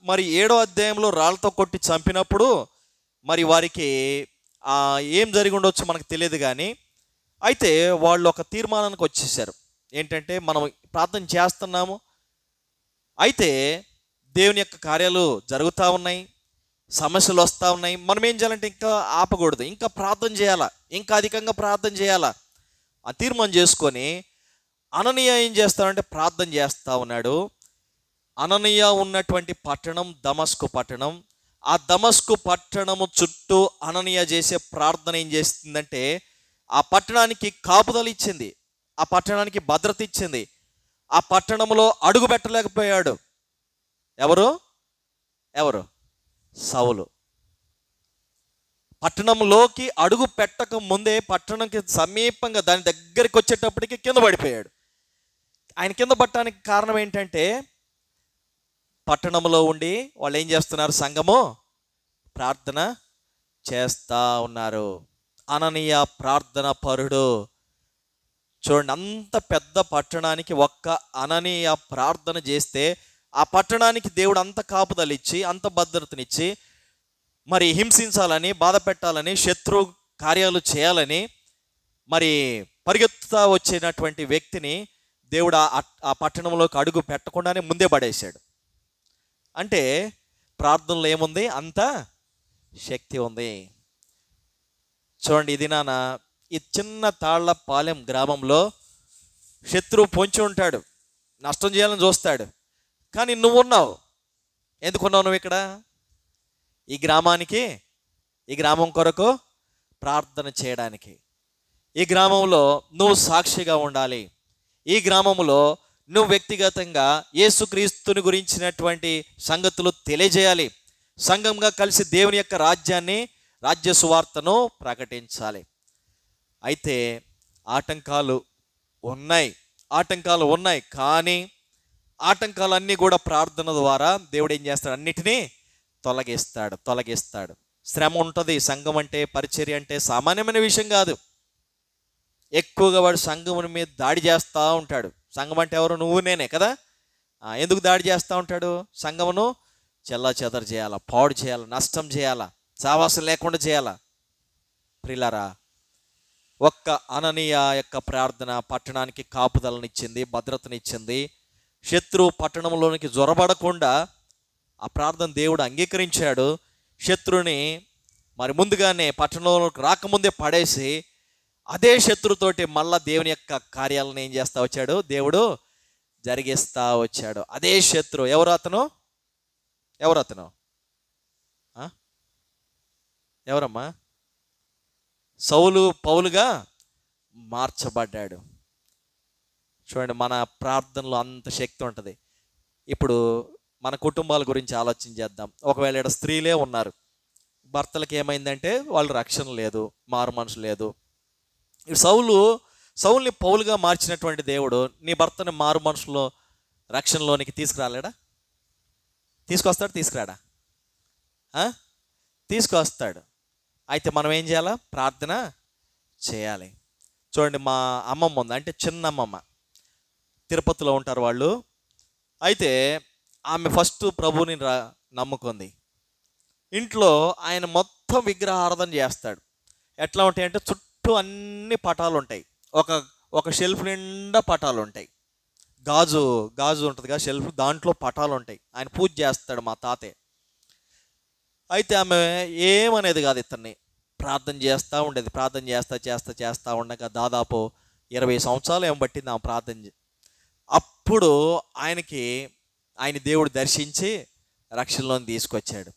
మరి 7వ అధ్యాయంలో రాళ్ళతో కొట్టి చంపినప్పుడు మరి వారికి ఏం జరిగి ఉండొచ్చు మనకు తెలియదు. కానీ అయితే వాళ్ళు ఒక తీర్మానానికి వచ్చేసారు. ఏంటంటే, మనం ప్రార్థన చేస్తున్నాము, అయితే దేవుని యొక్క కార్యాలు జరుగుతూ ఉన్నాయి, సమస్యలు వస్తూ ఉన్నాయి, మనం ఏం చేయాలంటే ఇంకా ఆపకూడదు, ఇంకా ప్రార్థన చేయాలా, ఇంకా అధికంగా ప్రార్థన చేయాలా ఆ తీర్మానం చేసుకొని అననీయ ఏం చేస్తాడంటే ప్రార్థన చేస్తూ ఉన్నాడు. అననీయ ఉన్నటువంటి పట్టణం దమస్కు పట్టణం. ఆ దమస్కు పట్టణము చుట్టూ అననీయ చేసే ప్రార్థన ఏం చేస్తుందంటే ఆ పట్టణానికి కాపుదల ఇచ్చింది, ఆ పట్టణానికి భద్రత ఇచ్చింది. ఆ పట్టణంలో అడుగు పెట్టలేకపోయాడు. ఎవరు? సౌలు. పట్టణంలోకి అడుగు పెట్టక ముందే పట్టణంకి సమీపంగా దాని దగ్గరికి వచ్చేటప్పటికి కింద పడిపోయాడు. ఆయన కింద పట్టడానికి కారణం ఏంటంటే, పట్టణంలో ఉండి వాళ్ళు ఏం చేస్తున్నారు? సంఘము ప్రార్థన చేస్తూ ఉన్నారు. అననీయ ప్రార్థన పరుడు. చూడండి, అంత పెద్ద పట్టణానికి ఒక్క అననీయ ప్రార్థన చేస్తే ఆ పట్టణానికి దేవుడు అంత కాపుదలిచ్చి, అంత భద్రతనిచ్చి, మరి హింసించాలని, బాధ పెట్టాలని, శత్రు కార్యాలు చేయాలని మరి పరిగెత్తుతా వచ్చినటువంటి వ్యక్తిని దేవుడు ఆ పట్టణంలోకి అడుగు పెట్టకుండానే ముందే పడేశాడు. అంటే ప్రార్థనలో ఏముంది? అంత శక్తి ఉంది. చూడండి, ఇది ఈ చిన్న తాళ్లపాలెం గ్రామంలో శత్రువు పొంచి ఉంటాడు, నష్టం చేయాలని చూస్తాడు. కానీ నువ్వున్నావు. ఎందుకున్నావు నువ్వు ఇక్కడ? ఈ గ్రామం కొరకు ప్రార్థన చేయడానికి. ఈ గ్రామంలో నువ్వు సాక్షిగా ఉండాలి. ఈ గ్రామంలో నువ్వు వ్యక్తిగతంగా యేసుక్రీస్తుని గురించినటువంటి సంగతులు తెలియజేయాలి. సంఘంగా కలిసి దేవుని యొక్క రాజ్య సువార్తను ప్రకటించాలి. అయితే ఆటంకాలు ఉన్నాయి కానీ ఆటంకాలన్నీ కూడా ప్రార్థన ద్వారా దేవుడు ఏం చేస్తాడు? అన్నిటినీ తొలగిస్తాడు. శ్రమ ఉంటుంది. సంఘం అంటే, పరిచర్య అంటే సామాన్యమైన విషయం కాదు. ఎక్కువగా వాడు సంఘం మీద దాడి చేస్తూ ఉంటాడు. సంఘం అంటే ఎవరు? నువ్వు నేనే కదా. ఎందుకు దాడి చేస్తూ ఉంటాడు? సంఘమును చెల్లాచెదరు చేయాలా, పాడు చేయాలా, నష్టం చేయాలా, సావాసం లేకుండా చేయాలా. ప్రియులారా, ఒక్క అననీయ యొక్క ప్రార్థన పట్టణానికి కాపుదలనిచ్చింది, భద్రతనిచ్చింది. శత్రువు పట్టణంలోనికి జొరబడకుండా ఆ ప్రార్థన దేవుడు అంగీకరించాడు. శత్రువుని మరి ముందుగానే పట్టణంలోకి రాకముందే పడేసి అదే శత్రుతోటి మళ్ళా దేవుని యొక్క కార్యాలను ఏం చేస్తూ వచ్చాడు? దేవుడు జరిగిస్తూ వచ్చాడు. అదే శత్రువు ఎవరు అతను? ఎవరమ్మా? సౌలు పౌలుగా మార్చబడ్డాడు. చూడండి, మన ప్రార్థనలో అంత శక్తి ఉంటుంది. ఇప్పుడు మన కుటుంబాల గురించి ఆలోచన చేద్దాం. ఒకవేళ ఇక్కడ స్త్రీలే ఉన్నారు, భర్తలకు ఏమైందంటే వాళ్ళు రక్షణ లేదు, మారు మనసు లేదు. సౌలుని పౌలుగా మార్చినటువంటి దేవుడు నీ భర్తని మారు మనసులో రక్షణలోనికి తీసుకురాలేడా? తీసుకురాడా? తీసుకొస్తాడు. అయితే మనం ఏం చేయాలా? ప్రార్థన చేయాలి. చూడండి, మా అమ్మమ్మ ఉంది, అంటే చిన్న అమ్మమ్మ, తిరుపతిలో ఉంటారు వాళ్ళు. అయితే ఆమె ఫస్ట్ ప్రభుని నమ్ముకుంది. ఇంట్లో ఆయన మొత్తం విగ్రహారాధన చేస్తాడు. ఎట్లా ఉంటాయంటే చుట్టూ అన్ని పటాలు ఉంటాయి. ఒక షెల్ఫ్ నిండా పటాలు ఉంటాయి. గాజు ఉంటుంది కదా షెల్ఫ్, దాంట్లో పటాలు ఉంటాయి. ఆయన పూజ చేస్తాడు మా తాతయ్య. అయితే ఆమె ఏమనేది కాదు, ఇతన్ని ప్రార్థన చేస్తూ ఉండేది. ప్రార్థన చేస్తా ఉండగా దాదాపు 20 సంవత్సరాలు ఏం పట్టింది ఆమె ప్రార్థన. అప్పుడు ఆయన దేవుడు దర్శించి రక్షణలోని తీసుకొచ్చాడు.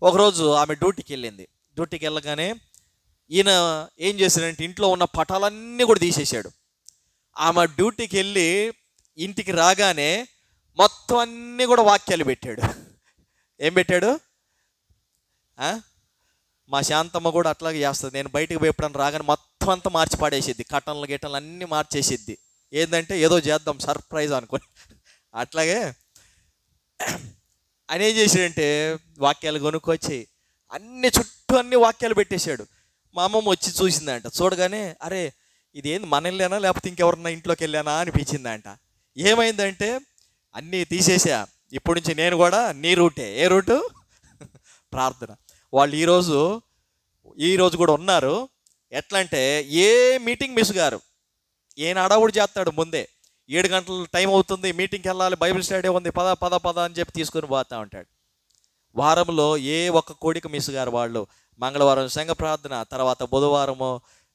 ఒకరోజు ఆమె డ్యూటీకి వెళ్ళగానే ఈయన ఏం చేశాడంటే ఇంట్లో ఉన్న పటాలన్నీ కూడా తీసేశాడు. ఆమె డ్యూటీకి వెళ్ళి ఇంటికి రాగానే మొత్తం అన్నీ కూడా వాక్యాలు పెట్టాడు. ఏం పెట్టాడు? మా శాంతమ్మ కూడా అట్లాగే చేస్తుంది. నేను బయటికి పోయడం రాగానే మొత్తం అంతా మార్చి పాడేసిద్ది, గిట్టలు అన్నీ మార్చేసిద్ది. ఏంటంటే ఏదో చేద్దాం సర్ప్రైజ్ అనుకొని. అట్లాగే ఆయన ఏం చేశాడంటే వాక్యాలు కొనుక్కొచ్చి చుట్టూ అన్ని వాక్యాలు పెట్టేశాడు. మా అమ్మమ్మ వచ్చి చూసిందంట. చూడగానే అరే ఇదేంది, మన వెళ్ళానా లేకపోతే ఇంకెవరన్నా ఇంట్లోకి వెళ్ళానా అనిపించిందంట. ఏమైందంటే అన్నీ తీసేసా, ఇప్పటి నుంచి నేను కూడా నీ రూటే. ఏ రూటు? ప్రార్థన. వాళ్ళు ఈరోజు కూడా ఉన్నారు. ఎట్లా అంటే ఏ మీటింగ్ మిస్ గారు, ఈయన అడవుడు చేస్తాడు. ముందే 7 గంటలు టైం అవుతుంది, మీటింగ్కి వెళ్ళాలి, బైబిల్ స్టడీ ఉంది, పద అని చెప్పి తీసుకొని పోతూ ఉంటాడు. వారంలో ఏ ఒక్క కోడిక మిస్ గారు. వాళ్ళు మంగళవారం సంఘ ప్రార్థన, తర్వాత బుధవారము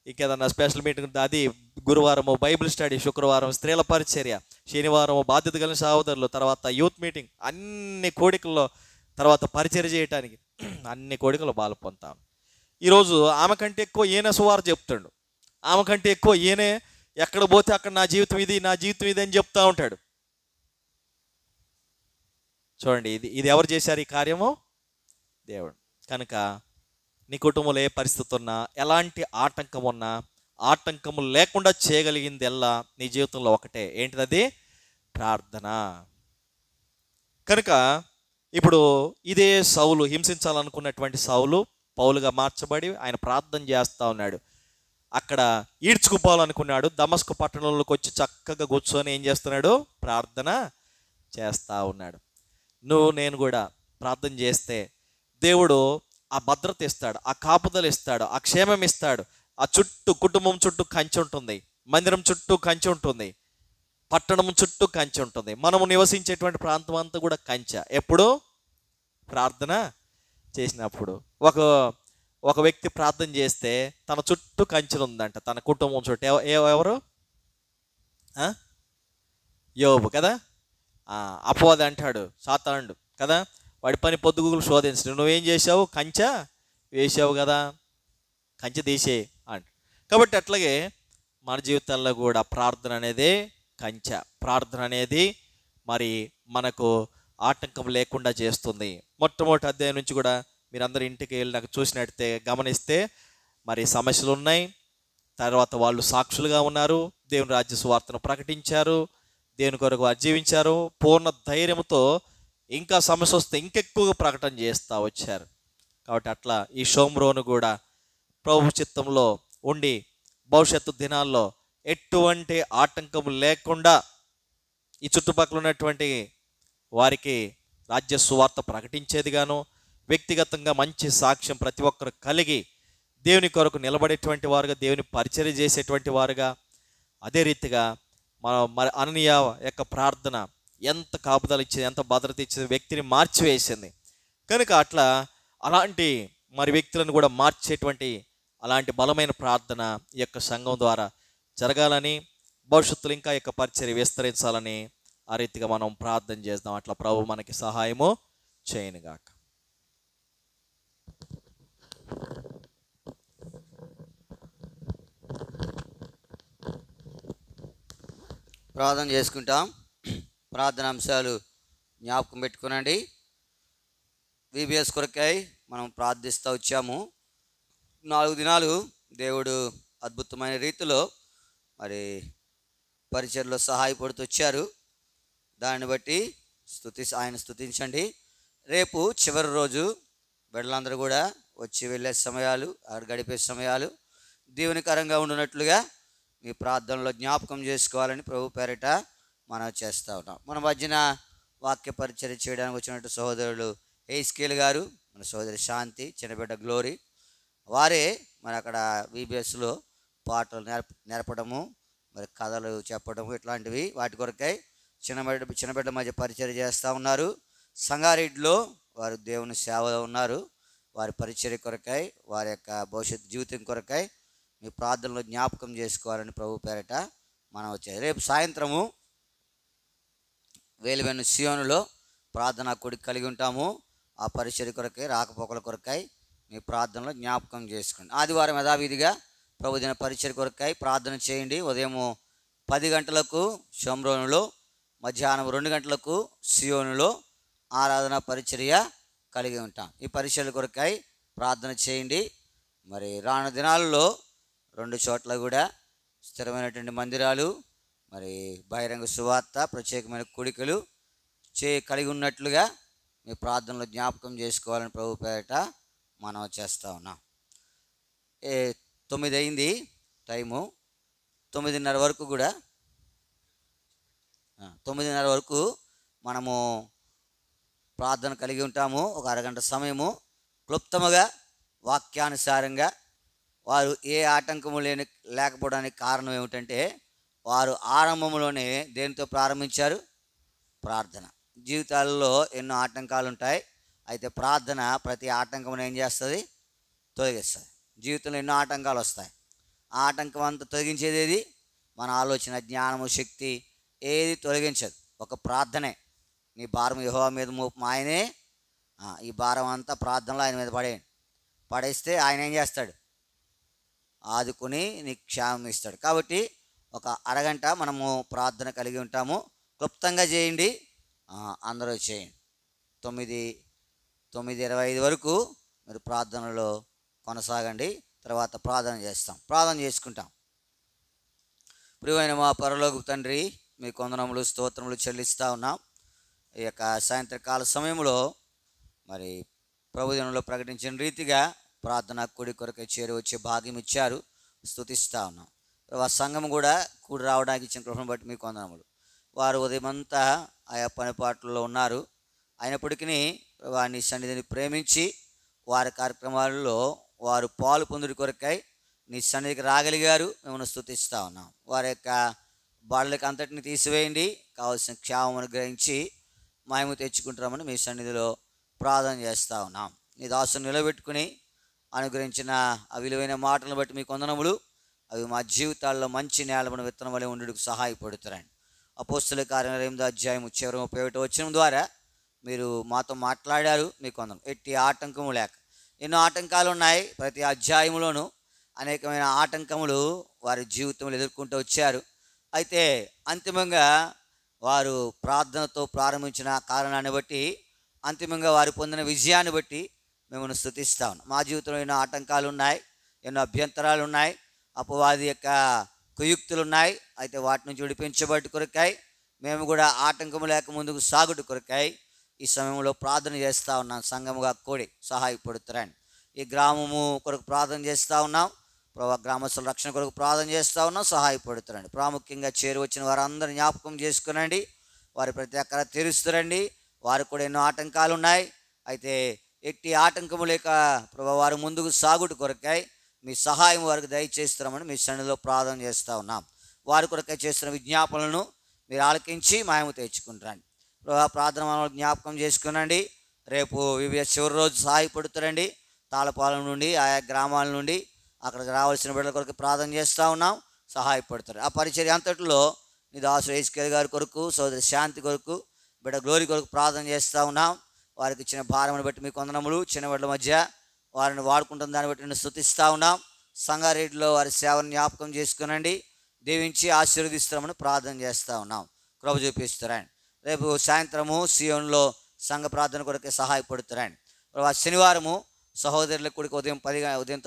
ఇంకేదన్నా స్పెషల్ మీటింగ్, అది గురువారము బైబిల్ స్టడీ, శుక్రవారం స్త్రీల పరిచర్య, శనివారము బాధ్యత కలిగిన సహోదరులు, తర్వాత యూత్ మీటింగ్, అన్ని కోడికల్లో తర్వాత పరిచర్య చేయటానికి అన్ని కోడికలు బాలు పొందుతాం. ఈరోజు ఆమె కంటే ఎక్కువ ఈయన సువార్త చెప్తాడు. ఆమె కంటే ఎక్కువ ఈయనే ఎక్కడ పోతే అక్కడ నా జీవితం ఇది అని చెప్తా ఉంటాడు. చూడండి, ఇది ఎవరు చేశారు ఈ కార్యము? దేవుడు. కనుక నీ కుటుంబంలో ఏ పరిస్థితి ఉన్నా, ఎలాంటి ఆటంకం ఉన్నా, ఆటంకము లేకుండా చేయగలిగింది ఎల్లా నీ జీవితంలో ఒకటే. ఏంటిది? ప్రార్థన. కనుక ఇప్పుడు ఇదే సౌలు, హింసించాలనుకున్నటువంటి సౌలు పౌలుగా మార్చబడి ఆయన ప్రార్థన చేస్తూ ఉన్నాడు. అక్కడ ఈడ్చుకుపోవాలనుకున్నాడు. దమస్కు పట్టణంలోకి వచ్చి చక్కగా కూర్చొని ఏం చేస్తున్నాడు? ప్రార్థన చేస్తూ ఉన్నాడు. నేను కూడా ప్రార్థన చేస్తే దేవుడు ఆ భద్రత ఇస్తాడు, ఆ కాపుదలు ఇస్తాడు, ఆ క్షేమం ఇస్తాడు. ఆ కుటుంబం చుట్టూ కంచె ఉంటుంది, మందిరం చుట్టూ కంచె ఉంటుంది, పట్టణం చుట్టూ కంచె ఉంటుంది. మనము నివసించేటువంటి ప్రాంతం అంతా కూడా కంచె. ఎప్పుడు? ప్రార్థన చేసినప్పుడు. ఒక వ్యక్తి ప్రార్థన చేస్తే తన చుట్టూ కంచెలు ఉందంట, తన కుటుంబం చుట్టూ. ఎవరు? యోబు కదా. అపవాది అంటాడు, సాతానుడు కదా, వాడి పని పొద్దుగులు శోధించడు. నువ్వేం చేసావు? కంచె వేసావు కదా. కంచె తీసే అంట. కాబట్టి అట్లాగే మన జీవితాల్లో కూడా ప్రార్థన అనేది కంచె. ప్రార్థన అనేది మరి మనకు ఆటంకం లేకుండా చేస్తుంది. మొట్టమొదటి అధ్యాయం నుంచి కూడా మీరందరూ ఇంటికి వెళ్ళి నాకు చూసినట్టే గమనిస్తే మరి సమస్యలు ఉన్నాయి. తర్వాత వాళ్ళు సాక్షులుగా ఉన్నారు, దేవుని రాజ్య సువార్తను ప్రకటించారు, దేవుని కొరకు వారు జీవించారు. పూర్ణ ధైర్యంతో ఇంకా సమస్య వస్తే ఇంకెక్కువగా ప్రకటన చేస్తూ వచ్చారు. కాబట్టి అట్లా ఈ షోమ్రోను కూడా ప్రభు చిత్తంలో ఉండి భవిష్యత్తు దినాల్లో ఎటువంటి ఆటంకం లేకుండా ఈ చుట్టుపక్కల ఉన్నటువంటి వారికి రాజ్య సువార్త ప్రకటించేదిగాను, వ్యక్తిగతంగా మంచి సాక్ష్యం ప్రతి ఒక్కరు కలిగి దేవుని కొరకు నిలబడేటువంటి వారుగా, దేవుని పరిచర్య చేసేటువంటి వారుగా, అదే రీతిగా మరి అననీయ యొక్క ప్రార్థన ఎంత కాపుదల ఇచ్చింది, ఎంత భద్రత ఇచ్చింది, వ్యక్తిని మార్చివేసింది. కనుక అట్లా అలాంటి మరి వ్యక్తులను కూడా మార్చేటువంటి అలాంటి బలమైన ప్రార్థన ఈ యొక్క సంఘం ద్వారా జరగాలని, భవిష్యత్తులో ఇంకా యొక్క పరిచర్య విస్తరించాలని ఆ రీతిగా మనం ప్రార్థన చేద్దాం. అట్లా ప్రభు మనకి సహాయము చేయనుగాక. ప్రార్థన చేసుకుంటాం. ప్రార్థన అంశాలు జ్ఞాపకం పెట్టుకునండి. విబిఎస్ కొరకై మనం ప్రార్థిస్తూ వచ్చాము. 4 దినాలు దేవుడు అద్భుతమైన రీతిలో మరి పరిచర్లో సహాయపడుతూ వచ్చారు. దాన్ని బట్టి ఆయన స్తుతించండి. రేపు చివరి రోజు బిడ్డలందరూ కూడా వచ్చి వెళ్ళే సమయాలు, అక్కడ గడిపే సమయాలు దీవెనకరంగా ఉండినట్లుగా మీ ప్రార్థనలో జ్ఞాపకం చేసుకోవాలని ప్రభు పేరిట మనం చేస్తూ ఉన్నాం. మన మధ్యన వాక్య పరిచర్య చేయడానికి వచ్చినట్టు సహోదరులు హెయిస్కేల్ గారు, మన సహోదరి శాంతి, చిన్నబిడ్డ గ్లోరీ, వారే మరి అక్కడ విబిఎస్లో పాటలు నేర్పడము, మరి కథలు చెప్పడము, ఇట్లాంటివి వాటి కొరకై చిన్నబిడ్డ మధ్య పరిచర్య చేస్తూ ఉన్నారు. సంగారెడ్డిలో వారు దేవుని సేవలో ఉన్నారు. వారి పరిచర్య కొరకై, వారి యొక్క భవిష్యత్ జీవితం కొరకై మీ ప్రార్థనలో జ్ఞాపకం చేసుకోవాలని ప్రభు పేరిట మనం వచ్చాయి. రేపు సాయంత్రము వేలువెన్ను సియోనులో ప్రార్థనా కూడిక కలిగి ఉంటాము. ఆ పరిచర్య కొరకై, రాకపోకల కొరకై మీ ప్రార్థనలో జ్ఞాపకం చేసుకోండి. ఆదివారం యథావిధిగా ప్రభుదిన పరిచర్య కొరకై ప్రార్థన చేయండి. ఉదయం 10 గంటలకు షోమ్రోనులో, మధ్యాహ్నం 2 గంటలకు సియోనులో ఆరాధన పరిచర్య కలిగి ఉంటాం. ఈ పరిచర్య కొరకై ప్రార్థన చేయండి. మరి రాను దినాలలో 2 చోట్ల కూడా స్థిరమైనటువంటి మందిరాలు, మరి బహిరంగ సువార్త, ప్రత్యేకమైన కూడికలు కలిగి ఉన్నట్లుగా మీ ప్రార్థనలో జ్ఞాపకం చేసుకోవాలని ప్రభు పేరిట మనం చేస్తూ ఉన్నాం. 9 అయింది టైము. 9:30 వరకు కూడా 9:30 వరకు మనము ప్రార్థన కలిగి ఉంటాము. ఒక అరగంట సమయము క్లుప్తముగా వాక్యానుసారంగా. వారు ఏ ఆటంకము లేకపోవడానికి కారణం ఏమిటంటే వారు ఆరంభంలోనే దేనితో ప్రారంభించారు? ప్రార్థన. జీవితాలలో ఎన్నో ఆటంకాలు ఉంటాయి. అయితే ప్రార్థన ప్రతి ఆటంకమును ఏం చేస్తుంది? తొలగిస్తుంది. జీవితంలో ఎన్నో ఆటంకాలు వస్తాయి. ఆ ఆటంకం అంతా తొలగించేది ఏది? మన ఆలోచన, జ్ఞానము, శక్తి ఏది తొలగించదు. ఒక ప్రార్థనే. నీ భారం యెహోవా మీద మోపు, ఆయనే ఈ భారం అంతా ప్రార్థనలో ఆయన మీద పడేస్తే ఆయన ఏం చేస్తాడు? ఆదుకొని నీకు క్షేమం ఇస్తాడు. కాబట్టి ఒక అరగంట మనము ప్రార్థన కలిగి ఉంటాము. క్లుప్తంగా చేయండి, అందరూ చేయండి. 9:25 వరకు మీరు ప్రార్థనలో కొనసాగండి. తర్వాత ప్రార్థన చేస్తాం, ప్రార్థన చేసుకుంటాం. ప్రియమైన మా పరలోకపు తండ్రి, మీకు వందనములు, స్తోత్రములు చెల్లిస్తూ ఉన్నాం. ఈ యొక్క సాయంత్రకాల సమయంలో మరి ప్రభుదినంలో ప్రకటించిన రీతిగా ప్రార్థన కూడి కొరకై చేరి వచ్చే భాగ్యం ఇచ్చారు. స్తుతిస్తూ ఉన్నాం. ఆ సంఘం కూడా కూడి రావడానికి ఇచ్చిన కృపను బట్టి మీకు వందనములు. వారు ఉదయమంతా ఆయా పనిపాట్లలో ఉన్నారు. అయినప్పటికీ వారిని సన్నిధిని ప్రేమించి వారి కార్యక్రమాలలో వారు పాలు పొందుడి కొరకై నీ సన్నిధికి రాగలిగారు. మిమ్మల్ని స్తుతిస్తూ ఉన్నాం. వారి యొక్క బాధలకు అంతటిని తీసివేయండి, కావాల్సిన క్షేమం అనుగ్రహించి మహిమ తెచ్చుకుంటామని మీ సన్నిధిలో ప్రార్థన చేస్తూ ఉన్నాం. నీ దాసుని నిలబెట్టుకుని అనుగ్రహించిన ఆ విలువైన మాటలను బట్టి మీకు వందనములు. అవి మా జీవితాల్లో మంచి నేలమైన విత్తనం వలె ఉండుటకు సహాయపడుతారండి. అపోస్తలుల కార్యం 8వ అధ్యాయం 31వ వచనం ద్వారా మీరు మాతో మాట్లాడారు. మీకు వందనం. ఎట్టి ఆటంకము లేక. ఎన్నో ఆటంకాలు ఉన్నాయి ప్రతి అధ్యాయంలోనూ. అనేకమైన ఆటంకములు వారి జీవితంలో ఎదుర్కొంటూ వచ్చారు. అయితే అంతిమంగా వారు ప్రార్థనతో ప్రారంభించిన కారణాన్ని బట్టి, అంతిమంగా వారు పొందిన విజయాన్ని బట్టి మిమ్మల్ని స్తుతిస్తా ఉన్నాం. మా జీవితంలో ఎన్నో ఆటంకాలు ఉన్నాయి, ఎన్నో అభ్యంతరాలు ఉన్నాయి, అపవాది యొక్క కుయుక్తులు ఉన్నాయి. అయితే వాటి నుంచి విడిపించబడి కొరకాయి మేము కూడా ఆటంకం లేక ముందుకు సాగుట కొరకాయి ఈ సమయంలో ప్రార్థన చేస్తూ ఉన్నాం. సంఘముగా కూడి సహాయపడుతారని ఈ గ్రామము కొరకు ప్రార్థన చేస్తూ ఉన్నాం. ప్రభా గ్రామస్తుల రక్షణ కొరకు ప్రార్థన చేస్తూ ఉన్నాం. సహాయపడుతారండి. ప్రాముఖ్యంగా చేరువచ్చిన వారందరూ జ్ఞాపకం చేసుకునండి. వారి ప్రతి ఒక్కరు తీరుస్తారండి. వారికి కూడా ఎన్నో ఆటంకాలు ఉన్నాయి. అయితే ఎట్టి ఆటంకము లేక ప్రభా వారు ముందుకు సాగుట కొరకై మీ సహాయం వారికి దయచేస్తున్నామని మీ సన్నిధిలో ప్రార్థన చేస్తూ ఉన్నాం. వారి కొరకై చేస్తున్న విజ్ఞాపనలను మీరు ఆలకించి మాయము తెచ్చుకుంటారండి. ప్రభా ప్రార్థన మనల్ని జ్ఞాపకం చేసుకునండి. రేపు వివిధ చివరి రోజు సహాయపడుతారండి. తాళపాలెం నుండి ఆయా గ్రామాల నుండి అక్కడికి రావాల్సిన బిడ్డల కొరకు ప్రార్థన చేస్తూ ఉన్నాం. సహాయపడతారు. ఆ పరిచర్య అంతటిలో నీ దాసు ఏస్కేల్ గారి కొరకు, సోదరి శాంతి కొరకు, బిడ్డ గ్లోరీ కొరకు ప్రార్థన చేస్తూ ఉన్నాం. వారికి ఇచ్చిన భారమును బట్టి మీకు వందనములు. చిన్న బిడ్డల మధ్య వారిని వాడుకుంటున్న దాన్ని బట్టి నేను స్తుతిస్తూ ఉన్నాం. సంగారెడ్డిలో వారి సేవను జ్ఞాపకం చేసుకునండి. దీవించి ఆశీర్వదిస్తామని ప్రార్థన చేస్తూ ఉన్నాం. కృప చూపిస్తారని రేపు సాయంత్రము సియోన్లో సంఘ ప్రార్థన కొరకే సహాయపడుతారని. శనివారము సహోదరుల కూడికి ఉదయం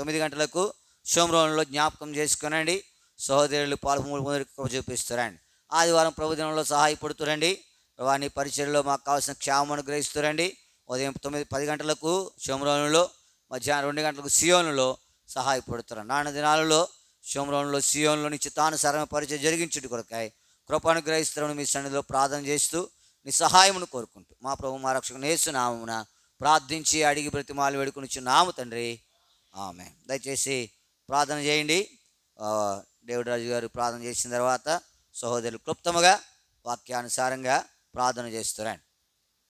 9 గంటలకు షోమ్రోన్లో జ్ఞాపకం చేసుకునండి. సహోదరులు పాల్గొని కృప చూపిస్తారండి. ఆదివారం ప్రభుదినంలో సహాయపడుతురండి. వాని పరిచయలో మాకు కావాల్సిన క్షేమం అనుగ్రహిస్తురండి. ఉదయం 9-10 గంటలకు షోమ్రోనులో, మధ్యాహ్నం 2 గంటలకు సియోనులో సహాయపడుతున్నారు. నాన్న దినాలలో షోమ్రోనులో సియోన్లో నిశ్చితానుసారమైన పరిచయం జరిగించుట కొరకాయ కృప అనుగ్రహిస్తారని మీ సన్నిధిలో ప్రార్థన చేస్తూ నీ సహాయమును కోరుకుంటూ మా ప్రభు మా రక్షకుని యేసు నామమున ప్రార్థించి అడిగి బ్రతిమాలు వేడుకొనిచున్నాము తండ్రి. ఆమె. దయచేసి ప్రార్థన చేయండి. డేవిడ్ రాజు గారు ప్రార్థన చేసిన తర్వాత సహోదరులు క్లుప్తముగా వాక్యానుసారంగా ప్రార్థన చేస్తారండి.